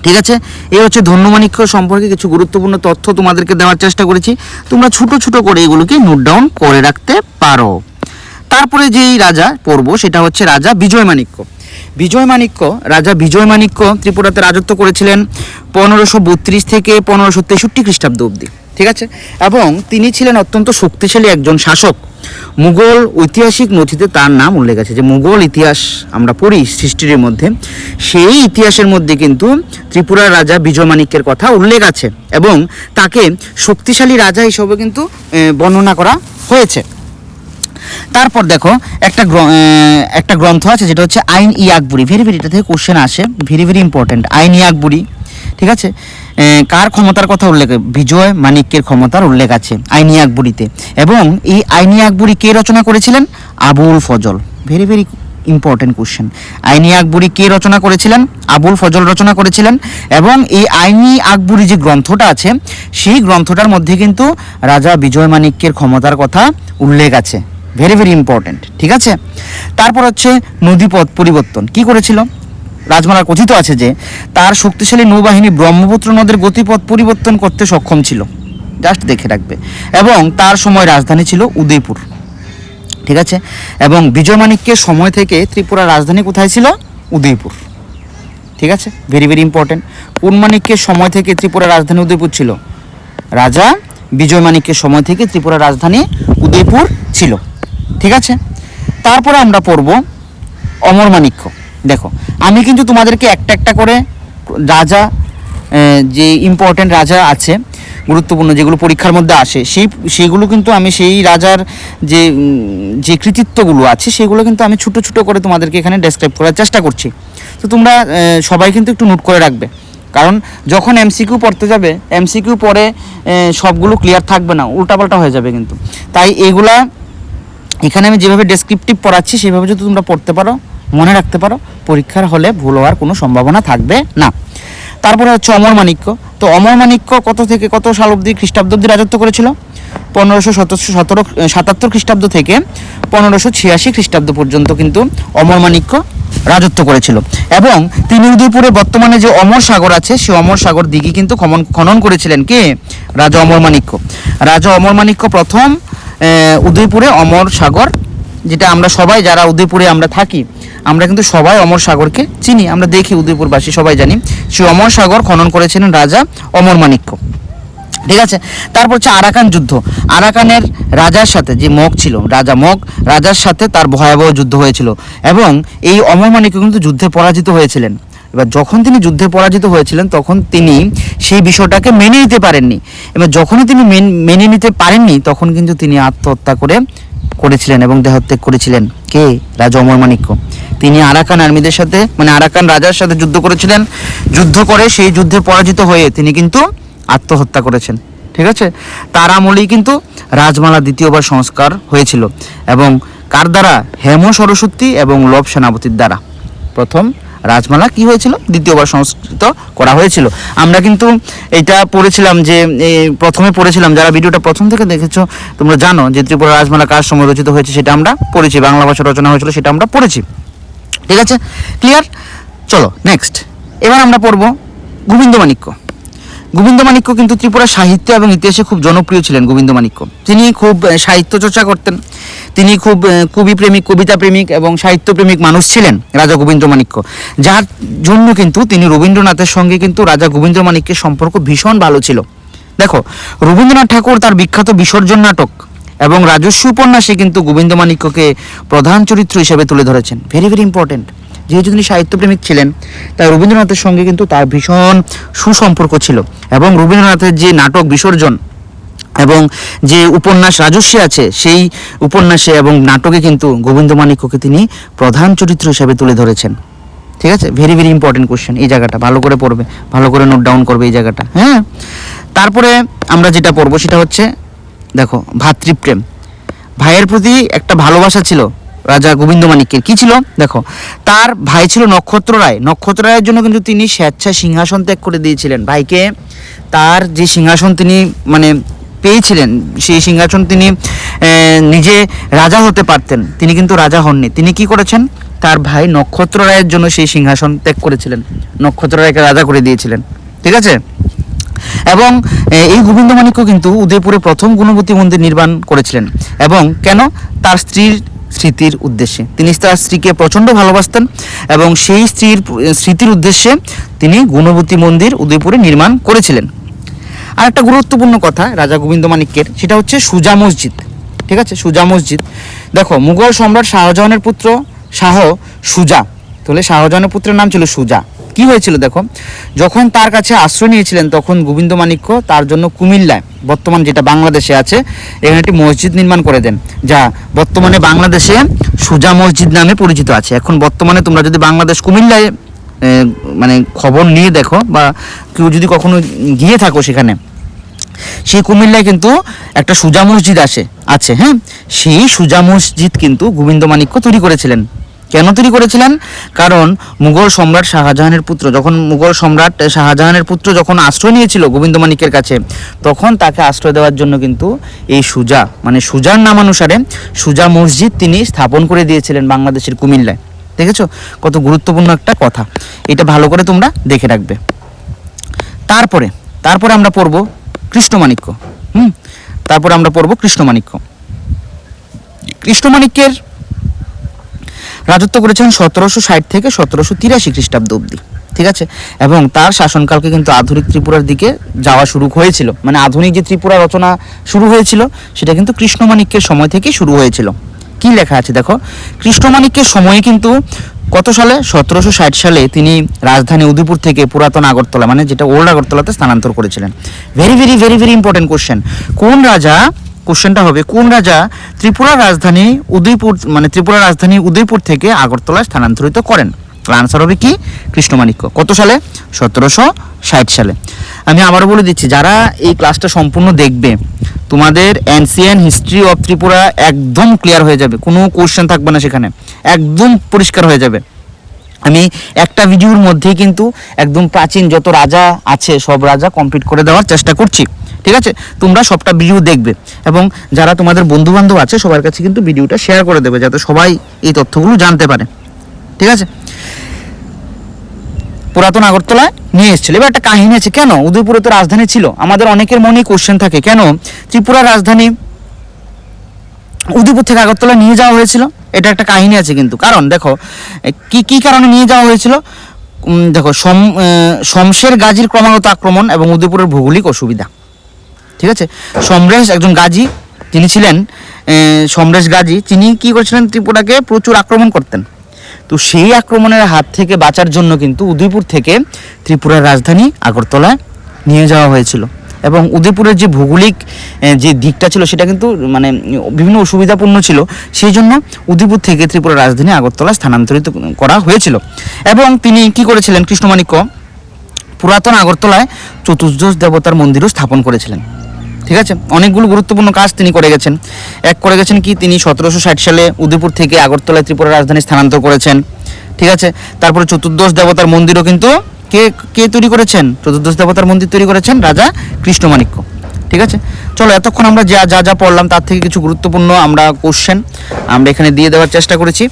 S1: ঠিক আছে, এই হচ্ছে ধন্যমাণিক্য সম্পর্কে কিছু গুরুত্বপূর্ণ তথ্য তোমাদেরকে দেওয়ার চেষ্টা করেছি। তোমরা ছোট ছোট করে এগুলোকে নোট ডাউন করে রাখতে পারো। তারপরে যেই রাজা পড়বো সেটা হচ্ছে রাজা বিজয়মাণিক্য। রাজা বিজয়মাণিক্য ত্রিপুরাতে রাজত্ব করেছিলেন 1532 থেকে 1563 খ্রিস্টাব্দ অবধি। ঠিক আছে, এবং তিনি ছিলেন অত্যন্ত শক্তিশালী একজন শাসক। মুঘল ঐতিহাসিক নথিতে তার নাম উল্লেখ আছে। যে মুঘল ইতিহাস আমরা পড়ি হিস্ট্রির মধ্যে, সেই ইতিহাসের মধ্যে কিন্তু ত্রিপুরার রাজা বিজয়মাণিক্যের কথা উল্লেখ আছে এবং তাকে শক্তিশালী রাজা হিসেবে কিন্তু বর্ণনা করা হয়েছে। তারপর দেখো একটা গ্রন্থ আছে যেটা হচ্ছে আইন-ই-আকবরী। ভেরি ভেরি, এটা থেকে কোশ্চেন আসে, ভেরি ভেরি ইম্পর্টেন্ট। আইন-ই-আকবরী, ঠিক আছে, কার ক্ষমতার কথা উল্লেখ? বিজয় মাণিক্যের ক্ষমতার উল্লেখ আছে আইন-ই-আকবরীতে। এবং এই আইন-ই-আকবরী কে রচনা করেছিলেন? Abul Fazal. Very very important question. Ain-i-Akbari কে রচনা করেছিলেন? আবুল ফজল রচনা করেছিলেন। এবং এই আইন-ই-আকবরী যে গ্রন্থটা আছে সেই গ্রন্থটার মধ্যে কিন্তু রাজা বিজয় মাণিক্যের ক্ষমতার কথা উল্লেখ আছে। Very very important. ঠিক আছে, তারপর হচ্ছে নদীপথ পরিবর্তন কি করেছিল? রাজমালার কথিত আছে যে তার শক্তিশালী নৌবাহিনী ব্রহ্মপুত্র নদের গতিপথ পরিবর্তন করতে সক্ষম ছিল। জাস্ট দেখে রাখবে। এবং তার সময় রাজধানী ছিল উদয়পুর। ঠিক আছে, এবং বিজয় মাণিক্যের সময় থেকে ত্রিপুরার রাজধানী কোথায় ছিল? উদয়পুর। ঠিক আছে, ভেরি ভেরি ইম্পর্টেন্ট। কোন মাণিক্যের সময় থেকে ত্রিপুরার রাজধানী উদয়পুর ছিল? রাজা বিজয় মাণিক্যের সময় থেকে ত্রিপুরার রাজধানী উদয়পুর ছিল। ঠিক আছে, তারপরে আমরা পড়ব অমরমাণিক্য। দেখো, আমি কিন্তু তোমাদেরকে একটা একটা করে রাজা, যে ইম্পর্টেন্ট রাজা আছে গুরুত্বপূর্ণ যেগুলো পরীক্ষার মধ্যে আসে, সেইগুলো কিন্তু আমি সেই রাজার যে কৃতিত্বগুলো আছে সেগুলো কিন্তু আমি ছোটো ছোটো করে তোমাদেরকে এখানে ডেসক্রাইব করার চেষ্টা করছি। তো তোমরা সবাই কিন্তু একটু নোট করে রাখবে, কারণ যখন এমসিকিউ পড়তে যাবে, এমসিকিউ পড়ে সবগুলো ক্লিয়ার থাকবে না, উল্টাপাল্টা হয়ে যাবে কিন্তু। তাই এগুলা এখানে আমি যেভাবে ডেসক্রিপটিভ পড়াচ্ছি সেভাবে যদি তোমরা পড়তে পারো, মনে রাখতে পারো, পরীক্ষার হলে ভুল হওয়ার কোনো সম্ভাবনা থাকবে না। তারপরে হচ্ছে অমরমাণিক্য। তো অমরমাণিক্য কত থেকে কত সাল অবধি খ্রিস্টাব্দ অবধি রাজত্ব করেছিল? 1577 খ্রিস্টাব্দ থেকে 1586 খ্রিস্টাব্দ পর্যন্ত কিন্তু অমরমাণিক্য রাজত্ব করেছিল। এবং তিনি উদয়পুরে বর্তমানে যে অমর সাগর আছে সেই অমর সাগর দিঘি কিন্তু খনন করেছিলেন কে? রাজা অমরমাণিক্য। রাজা অমরমাণিক্য প্রথম উদয়পুরে অমর সাগর, যেটা আমরা সবাই যারা উদয়পুরে আমরা থাকি আমরা কিন্তু সবাই অমর সাগরকে চিনি, আমরা দেখি উদয়পুরবাসী সবাই জানি, সেই অমর সাগর খনন করেছিলেন রাজা অমরমাণিক্য। ঠিক আছে, তারপর হচ্ছে আরাকান যুদ্ধ। আরাকানের রাজার সাথে যে মগ ছিল, রাজা মগ রাজার সাথে তার ভয়াবহ যুদ্ধ হয়েছিল এবং এই অমরমাণিক্য কিন্তু যুদ্ধে পরাজিত হয়েছিলেন। এবার যখন তিনি যুদ্ধে পরাজিত হয়েছিলেন তখন তিনি সেই বিষয়টাকে মেনে নিতে পারেননি। এবার যখনই তিনি মেনে নিতে পারেননি তখন কিন্তু তিনি আত্মহত্যা করেছিলেন এবং দেহত্যাগ করেছিলেন। কে? রাজা অমরমাণিক্য। তিনি আরাকান আর্মিদের সাথে আরাকান রাজার সাথে যুদ্ধ করেছিলেন। যুদ্ধ করে সেই যুদ্ধে পরাজিত হয়ে তিনি কিন্তু আত্মহত্যা করেছেন। ঠিক আছে, তার আমলেই কিন্তু রাজমালা দ্বিতীয়বার সংস্কার হয়েছিল এবং কার দ্বারা? হেম সরস্বতী এবং লব সেনাপতির দ্বারা প্রথম রাজমালা কি হয়েছিল? দ্বিতীয়বার সংস্কৃত করা হয়েছিল। আমরা কিন্তু এটা পড়েছিলাম, যে প্রথমে পড়েছিলাম, যারা ভিডিওটা প্রথম থেকে দেখেছো তোমরা জানো যে ত্রিপুরা রাজমালা কার সময় রচিত হয়েছে সেটা আমরা পড়েছি, বাংলা ভাষা রচনা হয়েছিল সেটা আমরা পড়েছি। ঠিক আছে, ক্লিয়ার? চলো নেক্সট। এবার আমরা পড়ব গোবিন্দমাণিক্য। গোবিন্দমাণিক্য কিন্তু ত্রিপুরা সাহিত্য এবং ইতিহাসে খুব জনপ্রিয় ছিলেন। গোবিন্দমাণিক্য তিনি খুব সাহিত্য চর্চা করতেন, তিনি খুব কবি প্রেমিক, কবিতা প্রেমিক এবং সাহিত্য প্রেমিক মানুষ ছিলেন রাজা গোবিন্দমাণিক্য, যার জন্য কিন্তু তিনি রবীন্দ্রনাথের সঙ্গে কিন্তু রাজা গোবিন্দমাণিক্যের সম্পর্ক ভীষণ ভালো ছিল। দেখো, রবীন্দ্রনাথ ঠাকুর তার বিখ্যাত বিসর্জন নাটক এবং রাজস্ব উপন্যাসে কিন্তু গোবিন্দমাণিক্যকে প্রধান চরিত্র হিসেবে তুলে ধরেছেন। Very very important. যেহেতু তিনি সাহিত্যপ্রেমিক ছিলেন, তাই রবীন্দ্রনাথের সঙ্গে কিন্তু তার ভীষণ সুসম্পর্ক ছিল। এবং রবীন্দ্রনাথের যে নাটক বিসর্জন এবং যে উপন্যাস রাজস্বী আছে, সেই উপন্যাসে এবং নাটকে কিন্তু গোবিন্দমাণিক্যকে তিনি প্রধান চরিত্র হিসেবে তুলে ধরেছেন। ঠিক আছে, ভেরি ভেরি ইম্পর্টেন্ট কোশ্চেন। এই জায়গাটা ভালো করে পড়বে, ভালো করে নোট ডাউন করবে এই জায়গাটা। হ্যাঁ, তারপরে আমরা যেটা পড়বো সেটা হচ্ছে, দেখো, ভাতৃপ্রেম। ভাইয়ের প্রতি একটা ভালোবাসা ছিল রাজা গোবিন্দমাণিক্যের। কি ছিল? দেখো, তার ভাই ছিল নক্ষত্র রায়। নক্ষত্র রায়ের জন্য কিন্তু তিনি স্বেচ্ছায় সিংহাসন ত্যাগ করে দিয়েছিলেন। ভাইকে তার যে সিংহাসন তিনি মানে পেয়েছিলেন, সেই সিংহাসন তিনি নিজে রাজা হতে পারতেন, তিনি কিন্তু রাজা হননি। তিনি কি করেছেন? তার ভাই নক্ষত্র রায়ের জন্য সেই সিংহাসন ত্যাগ করেছিলেন, নক্ষত্র রায়কে রাজা করে দিয়েছিলেন। ঠিক আছে। এবং এই গোবিন্দমাণিক্য কিন্তু উদয়পুরে প্রথম গুণবতী মন্দির নির্মাণ করেছিলেন। এবং কেন? তার স্ত্রীর স্মৃতির উদ্দেশ্যে। তিনি তার স্ত্রীকে প্রচণ্ড ভালোবাসতেন এবং সেই স্ত্রীর স্মৃতির উদ্দেশ্যে তিনি গুণবতী মন্দির উদয়পুরে নির্মাণ করেছিলেন। আর একটা গুরুত্বপূর্ণ কথা রাজা গোবিন্দমাণিক্যের, সেটা হচ্ছে সুজা মসজিদ। ঠিক আছে, সুজা মসজিদ। দেখো, মুঘল সম্রাট শাহজাহানের পুত্র শাহ সুজা, তাহলে শাহজাহানের পুত্রের নাম ছিল সুজা। কি হয়েছিল দেখো, যখন তার কাছে আশ্রয় নিয়েছিলেন তখন গোবিন্দমাণিক্য তার জন্য কুমিল্লায়, বর্তমান যেটা বাংলাদেশে আছে, এখানে একটি মসজিদ নির্মাণ করে দেন, যা বর্তমানে বাংলাদেশে সুজা মসজিদ নামে পরিচিত আছে। এখন বর্তমানে তোমরা যদি বাংলাদেশ কুমিল্লায় মানে খবর নিয়ে দেখো, বা কেউ যদি কখনো গিয়ে থাকো সেখানে, সেই কুমিল্লায় কিন্তু একটা সুজা মসজিদ আছে। হ্যাঁ, সেই সুজা মসজিদ কিন্তু গোবিন্দমাণিক্য তৈরি করেছিলেন। কেন তৈরি করেছিলেন? কারণ মুঘল সম্রাট শাহজাহানের পুত্র যখন আশ্রয় নিয়েছিল গোবিন্দমাণিক্যের কাছে, তখন তাকে আশ্রয় দেওয়ার জন্য কিন্তু এই সুজা, মানে সুজার নামানুসারে সুজা মসজিদ তিনি স্থাপন করে দিয়েছিলেন বাংলাদেশের কুমিল্লায়। দেখেছো কত গুরুত্বপূর্ণ একটা কথা, এটা ভালো করে তোমরা দেখে রাখবে। তারপরে আমরা পড়ব কৃষ্ণমাণিক্য। কৃষ্ণমাণিক্যের রাজত্ব করেছেন 1760 থেকে 1783 খ্রিস্টাব্দ অবধি। ঠিক আছে, এবং তার শাসনকালকে কিন্তু আধুনিক ত্রিপুরার দিকে যাওয়া শুরু হয়েছিল, মানে আধুনিক যে ত্রিপুরা রচনা শুরু হয়েছিল সেটা কিন্তু কৃষ্ণমাণিক্যের সময় থেকে শুরু হয়েছিল। কি লেখা আছে দেখো, কৃষ্ণমাণিক্যের সময়ে কিন্তু কত সালে? 1760 সালে তিনি রাজধানী উদয়পুর থেকে পুরাতন আগরতলা, মানে যেটা ওল্ড আগরতলাতে স্থানান্তর করেছিলেন। Very very very very important question. কোশ্চেনটা হবে, কোন রাজা ত্রিপুরার রাজধানী উদয়পুর থেকে আগরতলা স্থানান্তরিত করেন? আনসার হবে কি? কৃষ্ণমাণিক্য। কত সালে? 1760 সালে। আমি আবারও বলে দিচ্ছি, যারা এই ক্লাসটা সম্পূর্ণ দেখবে, তোমাদের এনসিএন হিস্ট্রি অফ ত্রিপুরা একদম ক্লিয়ার হয়ে যাবে, কোনো কোশ্চেন থাকবে না সেখানে, একদম পরিষ্কার হয়ে যাবে। আমি একটা ভিডিওর মধ্যেই কিন্তু একদম প্রাচীন যত রাজা আছে সব রাজা কমপ্লিট করে দেওয়ার চেষ্টা করছি। ঠিক আছে, তোমরা সবটা ভিডিও দেখবে এবং যারা তোমাদের বন্ধুবান্ধব আছে সবার কাছে কিন্তু ভিডিওটা শেয়ার করে দেবে, যাতে সবাই এই তথ্যগুলো জানতে পারে। ঠিক আছে, পুরাতন আগরতলায় নিয়ে এসেছিল। এবার একটা কাহিনী আছে, কেন উদয়পুরে তো রাজধানী ছিল, আমাদের অনেকের মনে কোশ্চেন থাকে, কেন ত্রিপুরার রাজধানী উদয়পুর থেকে আগরতলা নিয়ে যাওয়া হয়েছিল? এটা একটা কাহিনী আছে কিন্তু, কারণ দেখো কি কারণে নিয়ে যাওয়া হয়েছিল। দেখো, শমশের গাজীর ক্রমাগত আক্রমণ এবং উদয়পুরের ভৌগোলিক অসুবিধা। ঠিক আছে, সমরেশ একজন গাজী, তিনি ছিলেন সমরেশ গাজী, তিনি কি করেছিলেন? ত্রিপুরাকে প্রচুর আক্রমণ করতেন। তো সেই আক্রমণের হাত থেকে বাঁচার জন্য কিন্তু উদয়পুর থেকে ত্রিপুরার রাজধানী আগরতলায় নিয়ে যাওয়া হয়েছিল। এবং উদয়পুরের যে ভৌগোলিক যে দিকটা ছিল সেটা কিন্তু মানে বিভিন্ন অসুবিধাপূর্ণ ছিল, সেই জন্য উদয়পুর থেকে ত্রিপুরার রাজধানী আগরতলা স্থানান্তরিত করা হয়েছিল। এবং তিনি কি করেছিলেন? কৃষ্ণমাণিক্য পুরাতন আগরতলায় চতুর্দশ দেবতার মন্দিরও স্থাপন করেছিলেন। ঠিক আছে, অনেকগুলো গুরুত্বপূর্ণ কাজ তিনি করে গেছেন। কি তিনি 1760 সালে উদয়পুর থেকে আগরতলায় ত্রিপুরা রাজধানী স্থানান্তর করেছেন। ঠিক আছে, তারপরে চতুর্দশ দেবতার মন্দিরও কিন্তু কে তৈরি করেছেন? চতুর্দশ দেবতার মন্দির তৈরি করেছেন রাজা কৃষ্ণমাণিক্য। ঠিক আছে, চলো এতক্ষণ আমরা যা পড়লাম তার থেকে কিছু গুরুত্বপূর্ণ আমরা কোশ্চেন আমরা এখানে দিয়ে দেওয়ার চেষ্টা করেছি।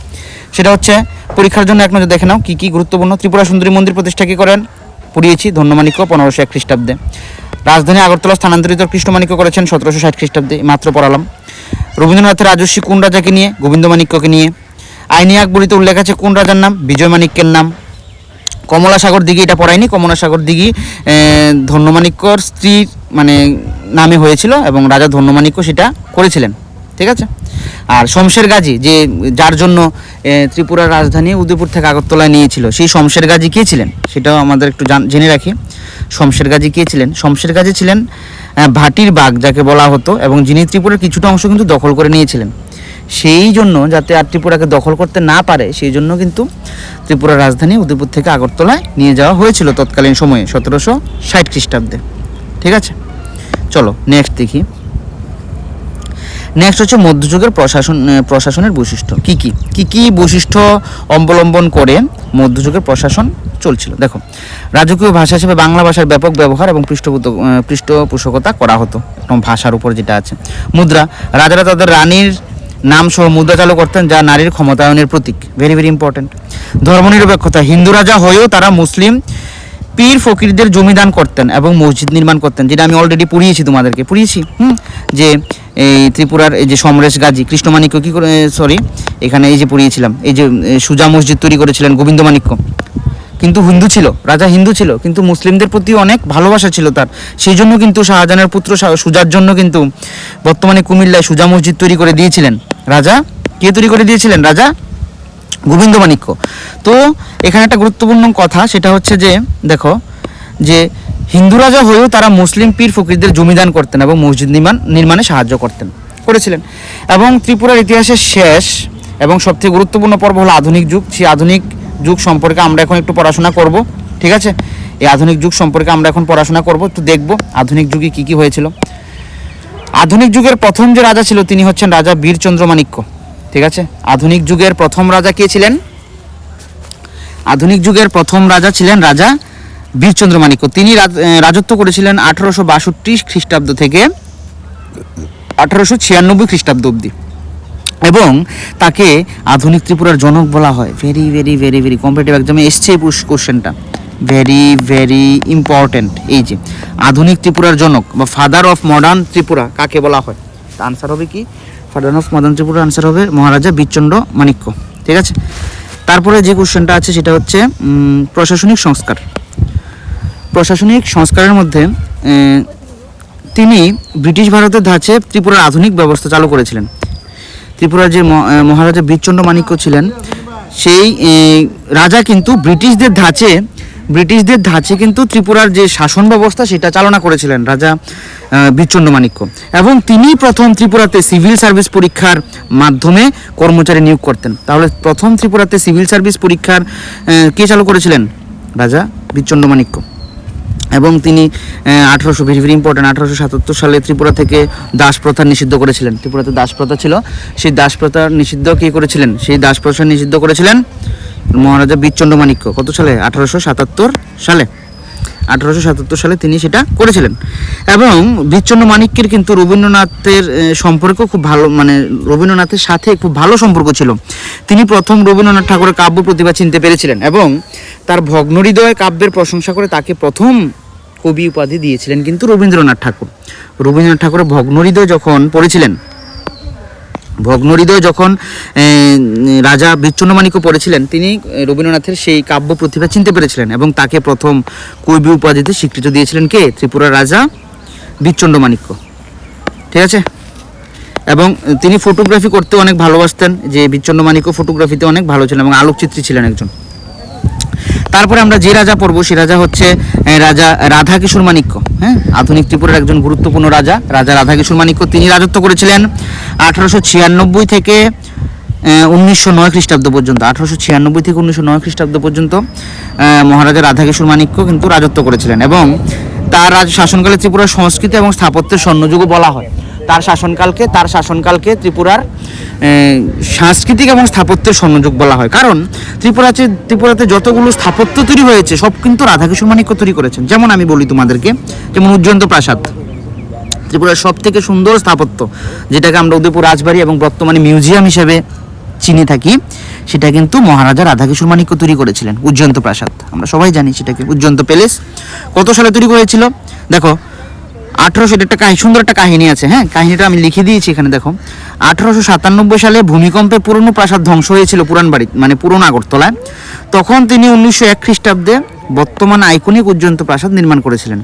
S1: সেটা হচ্ছে পরীক্ষার জন্য এক নজর দেখে নাও কি গুরুত্বপূর্ণ। ত্রিপুরা সুন্দরী মন্দির প্রতিষ্ঠা কি করেন? পড়িয়েছি, ধন্যমাণিক্য 1501 খ্রিস্টাব্দে। রাজধানী আগরতলা স্থানান্তরিত কৃষ্ণমাণিক্য করেছেন 1760 খ্রিস্টাব্দে, মাত্র পড়ালাম। রবীন্দ্রনাথের রাজস্বী কোন রাজাকে নিয়ে? গোবিন্দমাণিক্যকে নিয়ে। আইনি আকবরীতে উল্লেখ আছে কোন রাজার নাম? বিজয়মাণিক্যের নাম। কমলাসাগর দিঘি, এটা পড়ায়নি, কমলাসাগর দিঘি ধন্যমাণিক্যর স্ত্রীর মানে নামে হয়েছিল এবং রাজা ধন্যমাণিক্য সেটা করেছিলেন, ঠিক আছে। আর শমশের গাজী, যে যার জন্য ত্রিপুরার রাজধানী উদয়পুর থেকে আগরতলায় নিয়েছিল, সেই শমশের গাজী কে ছিলেন সেটাও আমাদের একটু জেনে রাখি। শমশের গাজী কে ছিলেন? শমশের গাজী ছিলেন ভাটির বাঘ যাকে বলা হতো, এবং যিনি ত্রিপুরার কিছুটা অংশ কিন্তু দখল করে নিয়েছিলেন। সেই জন্য যাতে আর ত্রিপুরাকে দখল করতে না পারে সেই জন্য কিন্তু ত্রিপুরার রাজধানী উদয়পুর থেকে আগরতলায় নিয়ে যাওয়া হয়েছিল তৎকালীন সময়ে 1760 খ্রিস্টাব্দে, ঠিক আছে। চলো নেক্সট দেখি। নেক্সট হচ্ছে মধ্যযুগের প্রশাসনের বৈশিষ্ট্য। কি বৈশিষ্ট্য অবলম্বন করে মধ্যযুগের প্রশাসন চলছিল? দেখো, রাজকীয় ভাষা হিসেবে বাংলা ভাষার ব্যাপক ব্যবহার এবং পৃষ্ঠপোষকতা করা হতো, একদম ভাষার উপর যেটা আছে। মুদ্রা, রাজারা তাদের রানীর নাম সহ মুদ্রা চালু করতেন, যা নারীর ক্ষমতায়নের প্রতীক, ভেরি ভেরি ইম্পর্টেন্ট। ধর্মনিরপেক্ষতা, হিন্দু রাজা হয়েও তারা মুসলিম পীর ফকিরদের জমিদান করতেন এবং মসজিদ নির্মাণ করতেন, যেটা আমি অলরেডি পড়িয়েছি তোমাদেরকে, যে এই ত্রিপুরার এই যে সমরেশ গাজী কৃষ্ণমাণিক্য কী করে, এখানে এই যে পড়িয়েছিলাম, এই যে সুজা মসজিদ তৈরি করেছিলেন গোবিন্দমাণিক্য, কিন্তু হিন্দু ছিল, রাজা হিন্দু ছিল, কিন্তু মুসলিমদের প্রতি অনেক ভালোবাসা ছিল তার, সেই জন্য কিন্তু শাহজাহানের পুত্র সুজার জন্য কিন্তু বর্তমানে কুমিল্লায় সুজা মসজিদ তৈরি করে দিয়েছিলেন রাজা। কে তৈরি করে দিয়েছিলেন? রাজা গোবিন্দমাণিক্য। তো এখানে একটা গুরুত্বপূর্ণ কথা, সেটা হচ্ছে যে দেখো, যে হিন্দু রাজা হয়েও তারা মুসলিম পীর ফকিরদের জমিদান করতেন এবং মসজিদ নির্মাণে সাহায্য করেছিলেন। এবং ত্রিপুরার ইতিহাসের শেষ এবং সবথেকে গুরুত্বপূর্ণ পর্ব হলো আধুনিক যুগ। সেই আধুনিক যুগ সম্পর্কে আমরা এখন একটু পড়াশোনা করব, ঠিক আছে। এই আধুনিক যুগ সম্পর্কে আমরা এখন পড়াশোনা করব, একটু দেখব আধুনিক যুগে কি হয়েছিল। আধুনিক যুগের প্রথম যে রাজা ছিল তিনি হচ্ছেন রাজা বীরচন্দ্র মাণিক্য, ঠিক আছে। আধুনিক যুগের প্রথম রাজা কে ছিলেন? আধুনিক যুগের প্রথম রাজা ছিলেন রাজা বীরচন্দ্র মাণিক্য। তিনি রাজত্ব করেছিলেন 1862 খ্রিস্টাব্দ থেকে 1896 খ্রিস্টাব্দ অবধি, এবং তাকে আধুনিক ত্রিপুরার জনক বলা হয়। Very very very very competitive এক্সামে এসছে এই কোশ্চেনটা, ভেরি ভেরি ইম্পর্টেন্ট। এই যে আধুনিক ত্রিপুরার জনক বা ফাদার অফ মডার্ন ত্রিপুরা কাকে বলা হয়? আনসার হবে কি? Father of modern Tripura answer হবে মহারাজা বীরচন্দ্র মাণিক্য, ঠিক আছে। তারপরে যে কোশ্চেনটা আছে সেটা হচ্ছে প্রশাসনিক সংস্কার। প্রশাসনিক সংস্কারের মধ্যে তিনি ব্রিটিশ ভারতের ধাঁচে ত্রিপুরার আধুনিক ব্যবস্থা চালু করেছিলেন। ত্রিপুরার যে মহারাজা বীরচন্দ্র মাণিক্য ছিলেন, সেই রাজা কিন্তু ব্রিটিশদের ধাঁচে কিন্তু ত্রিপুরার যে শাসন ব্যবস্থা সেটা চালনা করেছিলেন রাজা বীরচন্দ্র মাণিক্য। এবং তিনি প্রথম ত্রিপুরাতে সিভিল সার্ভিস পরীক্ষার মাধ্যমে কর্মচারী নিয়োগ করতেন। তাহলে প্রথম ত্রিপুরাতে সিভিল সার্ভিস পরীক্ষার কে চালু করেছিলেন? রাজা বীরচন্দ্র মাণিক্য। এবং তিনি 1877 সালে ত্রিপুরা থেকে দাস প্রথা নিষিদ্ধ করেছিলেন। ত্রিপুরাতে দাস প্রথা ছিল, সেই দাস প্রথা নিষিদ্ধ কে করেছিলেন? সেই দাস প্রথা নিষিদ্ধ করেছিলেন মহারাজা বীরচন্দ্র মাণিক্য। কত সালে? 1877 সালে। 1877 সালে তিনি সেটা করেছিলেন। এবং বীরচন্দ্র মাণিক্যের কিন্তু রবীন্দ্রনাথের সম্পর্ক খুব ভালো, মানে রবীন্দ্রনাথের সাথে খুব ভালো সম্পর্ক ছিল। তিনি প্রথম রবীন্দ্রনাথ ঠাকুরের কাব্য প্রতিভা চিনতে পেরেছিলেন এবং তার ভগ্নহৃদয় কাব্যের প্রশংসা করে তাকে প্রথম কবি উপাধি দিয়েছিলেন কিন্তু রবীন্দ্রনাথ ঠাকুর। রবীন্দ্রনাথ ঠাকুরের ভগ্নহৃদয় যখন রাজা বীরচন্দ্র মাণিক্য পড়েছিলেন, তিনি রবীন্দ্রনাথের সেই কাব্য প্রতিভা চিনতে পেরেছিলেন এবং তাকে প্রথম কবি উপাধিতে স্বীকৃতি দিয়েছিলেন কে? ত্রিপুরার রাজা বীরচন্দ্র মাণিক্য, ঠিক আছে। এবং তিনি ফটোগ্রাফি করতে অনেক ভালোবাসতেন, যে বীরচন্দ্র মাণিক্য ফটোগ্রাফিতে অনেক ভালো ছিলেন এবং আলোকচিত্রী ছিলেন একজন। তারপরে আমরা যে রাজা পড়ব সে রাজা হচ্ছে রাজা রাধাকিশোর মাণিক্য। হ্যাঁ, আধুনিক ত্রিপুরার একজন গুরুত্বপূর্ণ রাজা রাধাকিশোর মাণিক্য। তিনি রাজত্ব করেছিলেন 1896 থেকে 1909 খ্রিস্টাব্দ পর্যন্ত। 1896 থেকে 1909 খ্রিস্টাব্দ পর্যন্ত মহারাজা রাধাকিশোর মাণিক্য কিন্তু রাজত্ব করেছিলেন এবং তার শাসনকালে ত্রিপুরার সংস্কৃতি এবং স্থাপত্যের স্বর্ণযুগও বলা হয়। তার শাসনকালকে ত্রিপুরার সাংস্কৃতিক এবং স্থাপত্যের স্বর্ণযুগ বলা হয়, কারণ ত্রিপুরাতে যতগুলো স্থাপত্য তৈরি হয়েছে সব কিন্তু রাধাকিশোর মাণিক্য তৈরি করেছেন। যেমন আমি বলি তোমাদেরকে, যেমন উজ্জয়ন্ত প্রাসাদ ত্রিপুরার সব থেকে সুন্দর স্থাপত্য, যেটাকে আমরা উদয়পুর রাজবাড়ি এবং বর্তমানে মিউজিয়াম হিসেবে চিনে থাকি, সেটা কিন্তু মহারাজা রাধাকিশোর মাণিক্য তৈরি করেছিলেন। উজ্জয়ন্ত প্রাসাদ আমরা সবাই জানি সেটাকে, উজ্জয়ন্ত প্যালেস কত সালে তৈরি করেছিল দেখো, 1800, একটা সুন্দর একটা কাহিনী আছে, হ্যাঁ কাহিনীটা আমি লিখে দিয়েছি এখানে দেখো। 1897 সালে ভূমিকম্পে পুরনো প্রাসাদ ধ্বংস হয়েছিল পুরান বাড়ি মানে পুরনো আগরতলায়। তখন তিনি 1901 খ্রিস্টাব্দে বর্তমান আইকনিক উজ্জয়ন্ত প্রাসাদ নির্মাণ করেছিলেন।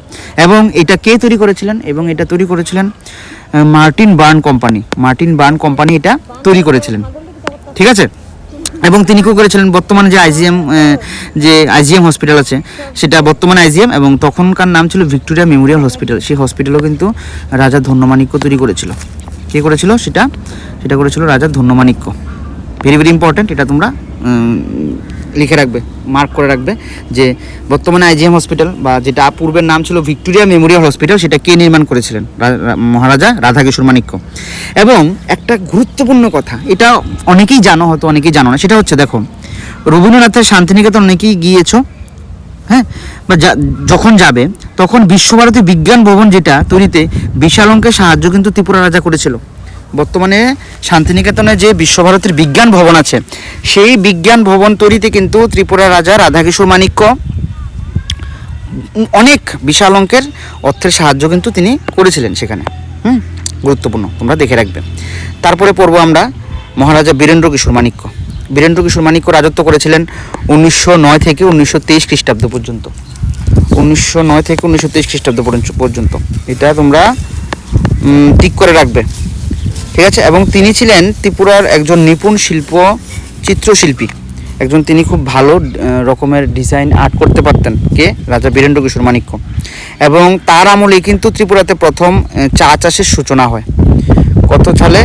S1: এবং এটা কে তৈরি করেছিলেন? এবং এটা তৈরি করেছিলেন মার্টিন বার্ন কোম্পানি এটা তৈরি করেছিলেন, ঠিক আছে। এবং তিনি কী করেছিলেন, বর্তমানে যে আইজিএম হসপিটাল আছে সেটা বর্তমানে আইজিএম, এবং তখনকার নাম ছিল ভিক্টোরিয়া মেমোরিয়াল হসপিটাল, সেই হসপিটালও কিন্তু রাজা ধন্যমাণিক্য তৈরি করেছিল। কে করেছিল সেটা করেছিল রাজা ধন্যমাণিক্য। ভেরি ভেরি ইম্পর্ট্যান্ট, এটা তোমরা লিখে রাখবে, মার্ক করে রাখবে যে বর্তমানে আইজিএম হসপিটাল বা যেটা পূর্বের নাম ছিল ভিক্টোরিয়া মেমোরিয়াল হসপিটাল সেটা কে নির্মাণ করেছিলেন? মহারাজা রাধাকিশোর মাণিক্য। এবং একটা গুরুত্বপূর্ণ কথা, এটা অনেকেই জানো, হয়তো অনেকেই জানো না, সেটা হচ্ছে দেখো রবীন্দ্রনাথের শান্তিনিকেতন অনেকেই গিয়েছো, হ্যাঁ, বা যখন যাবে তখন বিশ্বভারতী বিজ্ঞান ভবন যেটা তৈরিতে বিশাল অঙ্কের সাহায্য কিন্তু ত্রিপুরা রাজা করেছিল। বর্তমানে শান্তিনিকেতনে যে বিশ্বভারতীর বিজ্ঞান ভবন আছে সেই বিজ্ঞান ভবন তৈরিতে কিন্তু ত্রিপুরা রাজা রাধাকিশোর মাণিক্য অনেক বিশাল অঙ্কের অর্থের সাহায্য কিন্তু তিনি করেছিলেন সেখানে। গুরুত্বপূর্ণ, তোমরা দেখে রাখবে। তারপরে পড়ব আমরা মহারাজা বীরেন্দ্র কিশোর মাণিক্য রাজত্ব করেছিলেন 1909 থেকে 1923 খ্রিস্টাব্দ পর্যন্ত। 1909 থেকে 1923 খ্রিস্টাব্দ পর্যন্ত এটা তোমরা ঠিক করে রাখবে, ঠিক আছে। এবং তিনি ছিলেন ত্রিপুরার একজন নিপুণ চিত্রশিল্পী, তিনি খুব ভালো রকমের ডিজাইন আর্ট করতে পারতেন, কে? রাজা বীরেন্দ্র কিশোর মাণিক্য। এবং তার আমলেই কিন্তু ত্রিপুরাতে প্রথম চা চাষের সূচনা হয়। কত সালে?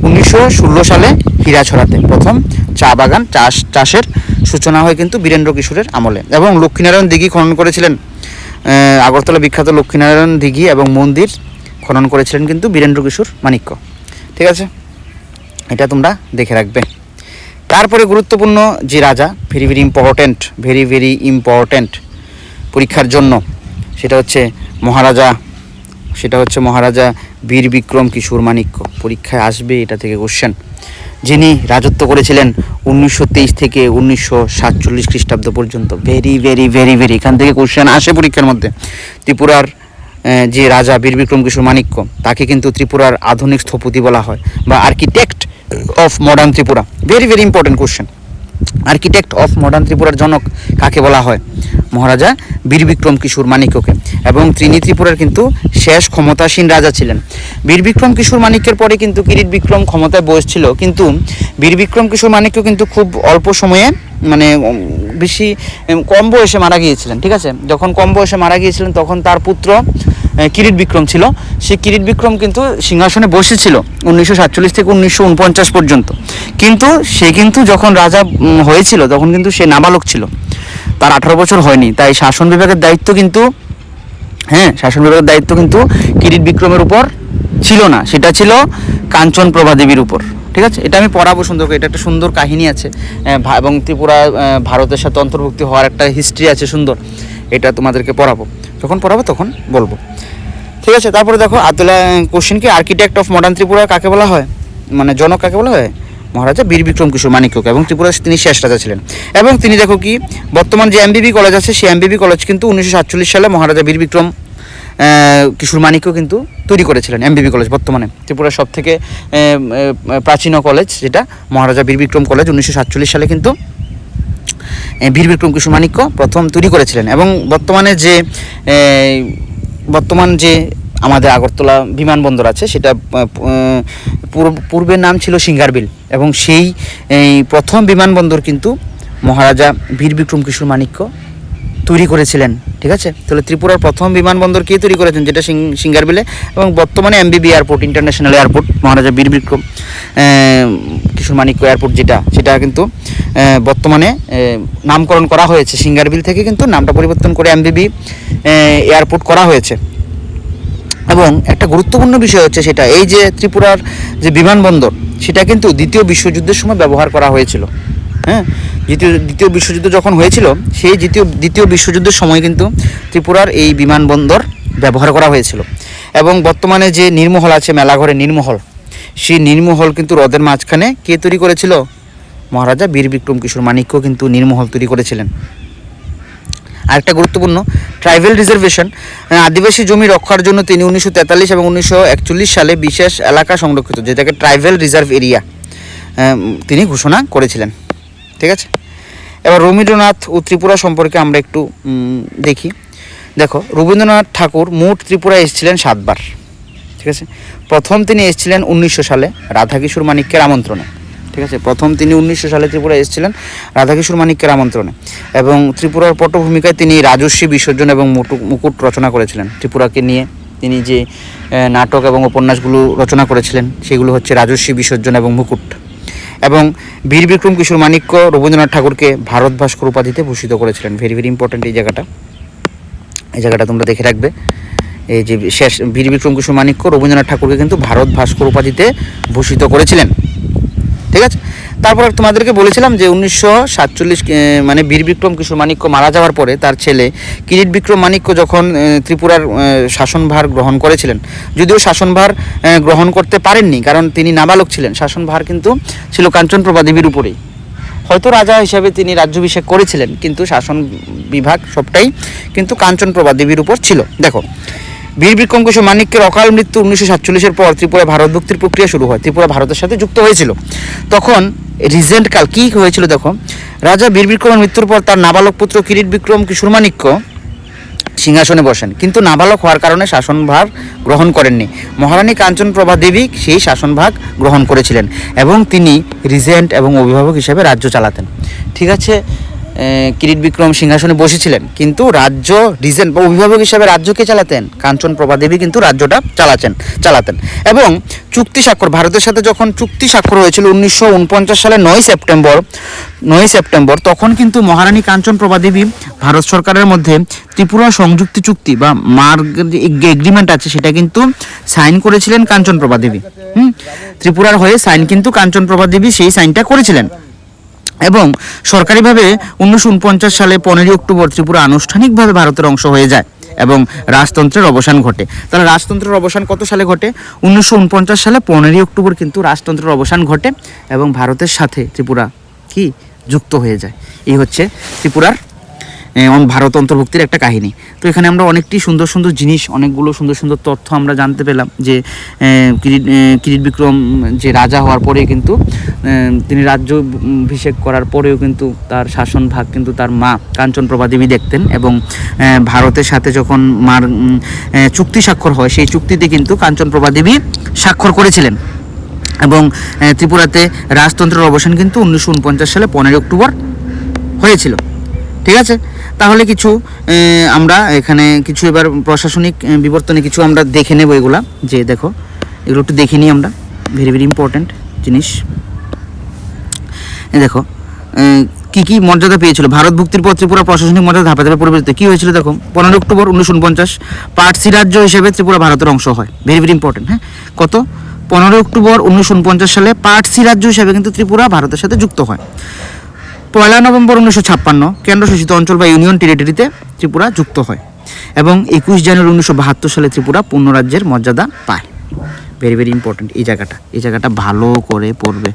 S1: 1916 সালে হীরাছড়াতে প্রথম চা বাগান চাষের সূচনা হয় কিন্তু বীরেন্দ্র কিশোরের আমলে। এবং লক্ষ্মীনারায়ণ দিঘি খনন করেছিলেন, আগরতলা বিখ্যাত লক্ষ্মীনারায়ণ দিঘি এবং মন্দির খনন করেছিলেন কিন্তু বীরেন্দ্র কিশোর মাণিক্য, ঠিক আছে। এটা তোমরা দেখে রাখবে। তারপরে গুরুত্বপূর্ণ যে রাজা, ভেরি ভেরি ইম্পর্ট্যান্ট পরীক্ষার জন্য, সেটা হচ্ছে মহারাজা বীর বিক্রম কিশোর মাণিক্য। পরীক্ষায় আসবে এটা থেকে কোশ্চেন, যিনি রাজত্ব করেছিলেন 1923 থেকে 1947 খ্রিস্টাব্দ পর্যন্ত। ভেরি এখান থেকে কোশ্চেন আসে পরীক্ষার মধ্যে। ত্রিপুরার যে রাজা বীর বিক্রম কিশোর মাণিক্য, তাকে কিন্তু ত্রিপুরার আধুনিক স্থপতি বলা হয় বা architect of modern Tripura. Very important question. Architect of modern ত্রিপুরার জনক কাকে বলা হয়? মহারাজা বীর বিক্রম কিশোর মাণিক্যকে। এবং তিনি ত্রিপুরার কিন্তু শেষ ক্ষমতাসীন রাজা ছিলেন। বীর বিক্রম কিশোর মাণিক্যের পরে কিন্তু কিরিট বিক্রম ক্ষমতায় বসছিল, কিন্তু বীর বিক্রম কিশোর মাণিক্য কিন্তু খুব অল্প সময়ে মানে বেশি কম বয়সে মারা গিয়েছিলেন, ঠিক আছে। যখন কম বয়সে মারা গিয়েছিলেন তখন তার পুত্র কিরিট বিক্রম ছিল। সেই কিরিট বিক্রম কিন্তু সিংহাসনে বসেছিল 1947 থেকে 1949 পর্যন্ত। কিন্তু সে যখন রাজা হয়েছিল তখন কিন্তু সে নাবালক ছিল, তার 18 বছর হয়নি। তাই শাসন বিভাগের দায়িত্ব কিন্তু কিরিট বিক্রমের উপর ছিল না, সেটা ছিল কাঞ্চন প্রভা দেবীর উপর, ঠিক আছে। এটা আমি পড়াবো সুন্দর করে, এটা একটা সুন্দর কাহিনী আছে এবং ত্রিপুরা ভারতের সাথে অন্তর্ভুক্তি হওয়ার একটা হিস্ট্রি আছে সুন্দর, এটা তোমাদেরকে পড়াবো, যখন পড়াবো তখন বলবো, ঠিক আছে। তারপরে দেখো কোশ্চেন কি, আর্কিটেক্ট অফ মডার্ন ত্রিপুরা কাকে বলা হয়, মানে জনক কাকে বলা হয়? মহারাজা বীর বিক্রম কিশোর মাণিক্যকে। এবং ত্রিপুরার তিনি শেষ রাজা ছিলেন। এবং তিনি দেখো কি, বর্তমান যে এমবিবি কলেজ আছে সেই এমবিবি কলেজ কিন্তু 1947 সালে মহারাজা বীর বিক্রম কিশোর মাণিক্য কিন্তু তৈরি করেছিলেন। এমবিবি কলেজ বর্তমানে ত্রিপুরার সব থেকে প্রাচীন কলেজ, যেটা মহারাজা বীর বিক্রম কলেজ, 1947 সালে কিন্তু বীর বিক্রম কিশোর মাণিক্য প্রথম তৈরি করেছিলেন। এবং বর্তমান যে আমাদের আগরতলা বিমানবন্দর আছে সেটা পূর্বের নাম ছিল সিঙ্গারবিল, এবং সেই প্রথম বিমানবন্দর কিন্তু মহারাজা বীর বিক্রম কিশোর মাণিক্য তৈরি করেছিলেন, ঠিক আছে। তাহলে ত্রিপুরার প্রথম বিমানবন্দর কে তৈরি করেছেন, যেটা সিঙ্গারবিলে। এবং বর্তমানে এমবিবি এয়ারপোর্ট, ইন্টারন্যাশনাল এয়ারপোর্ট, মহারাজা বীর বিক্রম কিশোর মাণিক্য এয়ারপোর্ট, সেটা কিন্তু বর্তমানে নামকরণ করা হয়েছে। সিঙ্গারবিল থেকে কিন্তু নামটা পরিবর্তন করে এমবিবি এয়ারপোর্ট করা হয়েছে। এবং একটা গুরুত্বপূর্ণ বিষয় হচ্ছে সেটা, এই যে ত্রিপুরার যে বিমানবন্দর সেটা কিন্তু দ্বিতীয় বিশ্বযুদ্ধের সময় ব্যবহার করা হয়েছিল। হ্যাঁ, দ্বিতীয় বিশ্বযুদ্ধ যখন হয়েছিল সেই দ্বিতীয় বিশ্বযুদ্ধের সময় কিন্তু ত্রিপুরার এই বিমানবন্দর ব্যবহার করা হয়েছিল। এবং বর্তমানে যে নীরমহল আছে, মেলাঘরে নীরমহল, সেই নীরমহল কিন্তু হ্রদের মাঝখানে কে তৈরি করেছিল? মহারাজা বীর বিক্রম কিশোর মাণিক্য কিন্তু নীরমহল তৈরি করেছিলেন। আরেকটা গুরুত্বপূর্ণ, ট্রাইবাল রিজার্ভেশন, আদিবাসী জমি রক্ষার জন্য তিনি 1943 এবং 1941 সালে বিশেষ এলাকা সংরক্ষিত, যেটাকে ট্রাইবাল রিজার্ভ এরিয়া তিনি ঘোষণা করেছিলেন। ঠিক আছে, এবার রবীন্দ্রনাথ ও ত্রিপুরা সম্পর্কে আমরা একটু দেখি। দেখো, রবীন্দ্রনাথ ঠাকুর মোট ত্রিপুরায় এসেছিলেন 7 বার। ঠিক আছে, প্রথম তিনি এসেছিলেন 1900 সালে রাধাকিশোর মাণিক্যের আমন্ত্রণে। ঠিক আছে, প্রথম তিনি 1900 সালে ত্রিপুরায় এসেছিলেন রাধাকিশোর মাণিক্যের আমন্ত্রণে, এবং ত্রিপুরার পটভূমিকায় তিনি রাজস্বী বিসর্জন এবং মুকুট রচনা করেছিলেন। ত্রিপুরাকে নিয়ে তিনি যে নাটক এবং উপন্যাসগুলো রচনা করেছিলেন সেগুলো হচ্ছে রাজস্বী বিসর্জন এবং মুকুট। এবং বীর বিক্রম কিশোর মাণিক্য রবীন্দ্রনাথ ঠাকুরকে ভারত ভাস্কর উপাধিতে ভূষিত করেছিলেন। ভেরি ভেরি ইম্পর্ট্যান্ট এই জায়গাটা তোমরা দেখে রাখবে। এই যে শেষ বীর বিক্রম কিশোর মাণিক্য রবীন্দ্রনাথ ঠাকুরকে কিন্তু ভারত ভাস্কর উপাধিতে ভূষিত করেছিলেন। ঠিক আছে, তারপর তোমাদেরকে বলেছিলাম যে 1947 মানে বীর বিক্রম কিশোর মাণিক্য মারা যাওয়ার পরে তার ছেলে কিরিট বিক্রম মাণিক্য যখন ত্রিপুরার শাসনভার গ্রহণ করেছিলেন, যদিও শাসনভার গ্রহণ করতে পারেননি কারণ তিনি নাবালক ছিলেন, শাসনভার কিন্তু ছিল কাঞ্চনপ্রভা দেবীর উপরেই। হয়তো রাজা হিসাবে তিনি রাজ্যাভিষেক করেছিলেন, কিন্তু শাসন বিভাগ সবটাই কিন্তু কাঞ্চনপ্রভা দেবীর উপর ছিল। দেখো, বীর বিক্রম কিশোর মাণিক্যের অকাল মৃত্যু 1947-এর পর ত্রিপুরা ভারতভুক্তির প্রক্রিয়া শুরু হয়। ত্রিপুরা ভারতের সাথে যুক্ত হয়েছিল। তখন রিজেন্ট কাল কী হয়েছিল দেখো, রাজা বীর বিক্রমের মৃত্যুর পর তার নাবালক পুত্র কিরিট বিক্রম কিশোর মাণিক্য সিংহাসনে বসেন, কিন্তু নাবালক হওয়ার কারণে শাসনভার গ্রহণ করেননি। মহারানী কাঞ্চনপ্রভা দেবী সেই শাসনভাগ গ্রহণ করেছিলেন এবং তিনি রিজেন্ট এবং অভিভাবক হিসেবে রাজ্য চালাতেন। ঠিক আছে, কিরিট বিক্রম সিংহাসনে বসেছিলেন, কিন্তু রাজ্য রিজেন্ট বা অভিভাবক হিসাবে রাজ্যকে চালাতেন কাঞ্চনপ্রভা দেবী, কিন্তু রাজ্যটা চালাতেন। এবং চুক্তি স্বাক্ষর, ভারতের সাথে যখন চুক্তি স্বাক্ষর হয়েছিল 1949 সালের 9 সেপ্টেম্বর, তখন কিন্তু মহারানী কাঞ্চনপ্রভা দেবী ভারত সরকারের মধ্যে ত্রিপুরা সংযুক্তি চুক্তি বা মার্গ এগ্রিমেন্ট আছে সেটা কিন্তু সাইন করেছিলেন কাঞ্চনপ্রভা দেবী। ত্রিপুরার হয়ে সাইন কিন্তু কাঞ্চনপ্রভা দেবী সেই সাইনটা করেছিলেন। এবং সরকারিভাবে 1949 সালে 15 অক্টোবর ত্রিপুরা আনুষ্ঠানিকভাবে ভারতের অংশ হয়ে যায় এবং রাজতন্ত্রের অবসান ঘটে। তাহলে রাজতন্ত্রের অবসান কত সালে ঘটে? 1949 সালে 15 অক্টোবর কিন্তু রাজতন্ত্রের অবসান ঘটে এবং ভারতের সাথে ত্রিপুরা কি যুক্ত হয়ে যায়। এই হচ্ছে ত্রিপুরার ভারত অন্তর্ভুক্তির একটা কাহিনী। তো এখানে আমরা অনেকটি সুন্দর সুন্দর জিনিস, অনেকগুলো সুন্দর সুন্দর তথ্য আমরা জানতে পেলাম যে কিরিট বিক্রম যে রাজা হওয়ার পরে কিন্তু তিনি রাজ্যাভিষেক করার পরেও কিন্তু তার শাসন ভাগ কিন্তু তার মা কাঞ্চনপ্রভা দেবী দেখতেন, এবং ভারতের সাথে যখন মার চুক্তি স্বাক্ষর হয় সেই চুক্তিতে কিন্তু কাঞ্চনপ্রভা দেবী স্বাক্ষর করেছিলেন। এবং ত্রিপুরাতে রাজতন্ত্রের অবসান কিন্তু 1949 সালে 15 অক্টোবর হয়েছিল। ঠিক আছে, তাহলে কিছু আমরা এখানে কিছু এবার প্রশাসনিক বিবর্তনে কিছু আমরা দেখে নেব। এগুলা যে দেখো, এগুলো একটু দেখে নিই আমরা, ভেরি ভেরি ইম্পর্ট্যান্ট জিনিস। দেখো কী কী মর্যাদা পেয়েছিল ভারত ভুক্তির পর ত্রিপুরা প্রশাসনিক মর্যাদা ধাপে ধাপে পরিবর্তিত কী হয়েছিল দেখো। 15 অক্টোবর 1949 পার্সি রাজ্য হিসেবে ত্রিপুরা ভারতের অংশ হয়। Very very important. হ্যাঁ, কত? 15 অক্টোবর 1949 সালে পার্সি রাজ্য হিসেবে কিন্তু ত্রিপুরা ভারতের সাথে যুক্ত হয়। 1 নভেম্বর 1956 কেন্দ্রশাসিত অঞ্চল বা ইউনিয়ন টেরিটরিতে ত্রিপুরা যুক্ত হয় এবং 21 জানুয়ারি 1972 সালে ত্রিপুরা পূর্ণ রাজ্যের মর্যাদা পায়। ভেরি ভেরি ইম্পর্টেন্ট এই জায়গাটা ভালো করে পড়বে।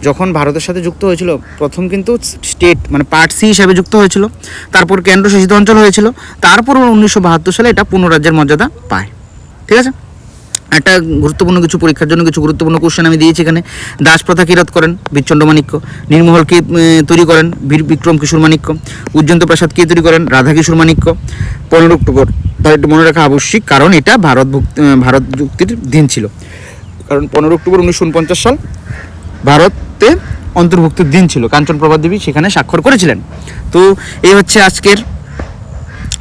S1: যখন ভারতের সাথে যুক্ত হয়েছিল প্রথম কিন্তু স্টেট মানে পার্ট সি হিসাবে যুক্ত হয়েছিল, তারপর কেন্দ্রশাসিত অঞ্চল হয়েছিল, তারপর 1972 সালে এটা পূর্ণ রাজ্যের মর্যাদা পায়। ঠিক আছে, একটা গুরুত্বপূর্ণ কিছু পরীক্ষার জন্য কিছু গুরুত্বপূর্ণ কোশ্চেন আমি দিয়েছি এখানে। দাস প্রথা কিরত করেন? বীরচন্দ্র মাণিক্য। নীরমহল কে তৈরি করেন? বীর বিক্রম কিশোর মাণিক্য। উজ্জন্ত প্রাসাদ কে তৈরি করেন? রাধাকিশোর মাণিক্য। 15 অক্টোবর, তাহলে একটু মনে রাখা আবশ্যিক, কারণ এটা ভারত যুক্তির দিন ছিল, কারণ 15 অক্টোবর 1949 সাল ভারতে অন্তর্ভুক্তির দিন ছিল। কাঞ্চনপ্রভা দেবী সেখানে স্বাক্ষর করেছিলেন। তো এই হচ্ছে আজকের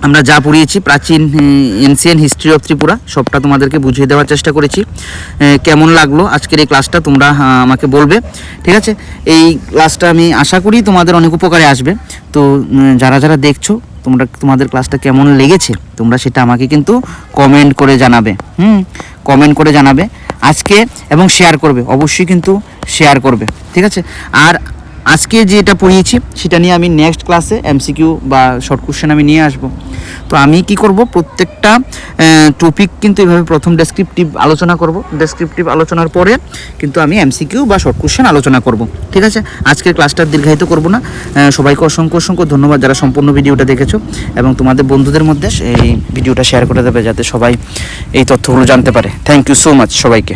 S1: আমরা যা পড়িয়েছি প্রাচীন এনসিয়েন্ট হিস্ট্রি অফ ত্রিপুরা, সবটা তোমাদেরকে বুঝিয়ে দেওয়ার চেষ্টা করেছি। কেমন লাগলো আজকের এই ক্লাসটা তোমরা আমাকে বলবে। ঠিক আছে, এই ক্লাসটা আমি আশা করি তোমাদের অনেক উপকারে আসবে। তো যারা যারা দেখছো তোমাদের ক্লাসটা কেমন লেগেছে তোমরা সেটা আমাকে কিন্তু কমেন্ট করে জানাবে। কমেন্ট করে জানাবে আজকে, এবং শেয়ার করবে, অবশ্যই কিন্তু শেয়ার করবে। ঠিক আছে, আর আজকে যেটা পড়িয়েছি সেটা নিয়ে আমি নেক্সট ক্লাসে এমসিকিউ বা শর্ট কোশ্চেন আমি নিয়ে আসব। তো আমি কি করব, প্রত্যেকটা টপিক কিন্তু এভাবে প্রথম ডেসক্রিপটিভ আলোচনা করব, ডেসক্রিপটিভ আলোচনার পরে কিন্তু আমি এমসিকিউ বা শর্ট কোশ্চেন আলোচনা করব। ঠিক আছে, আজকের ক্লাসটা দীর্ঘায়িত করব না। সবাইকে অসংখ্য অসংখ্য ধন্যবাদ যারা সম্পূর্ণ ভিডিওটা দেখেছো, এবং তোমাদের বন্ধুদের মধ্যে এই ভিডিওটা শেয়ার করে দেবে যাতে সবাই এই তথ্যগুলো জানতে পারে। থ্যাংক ইউ সো মাচ সবাইকে।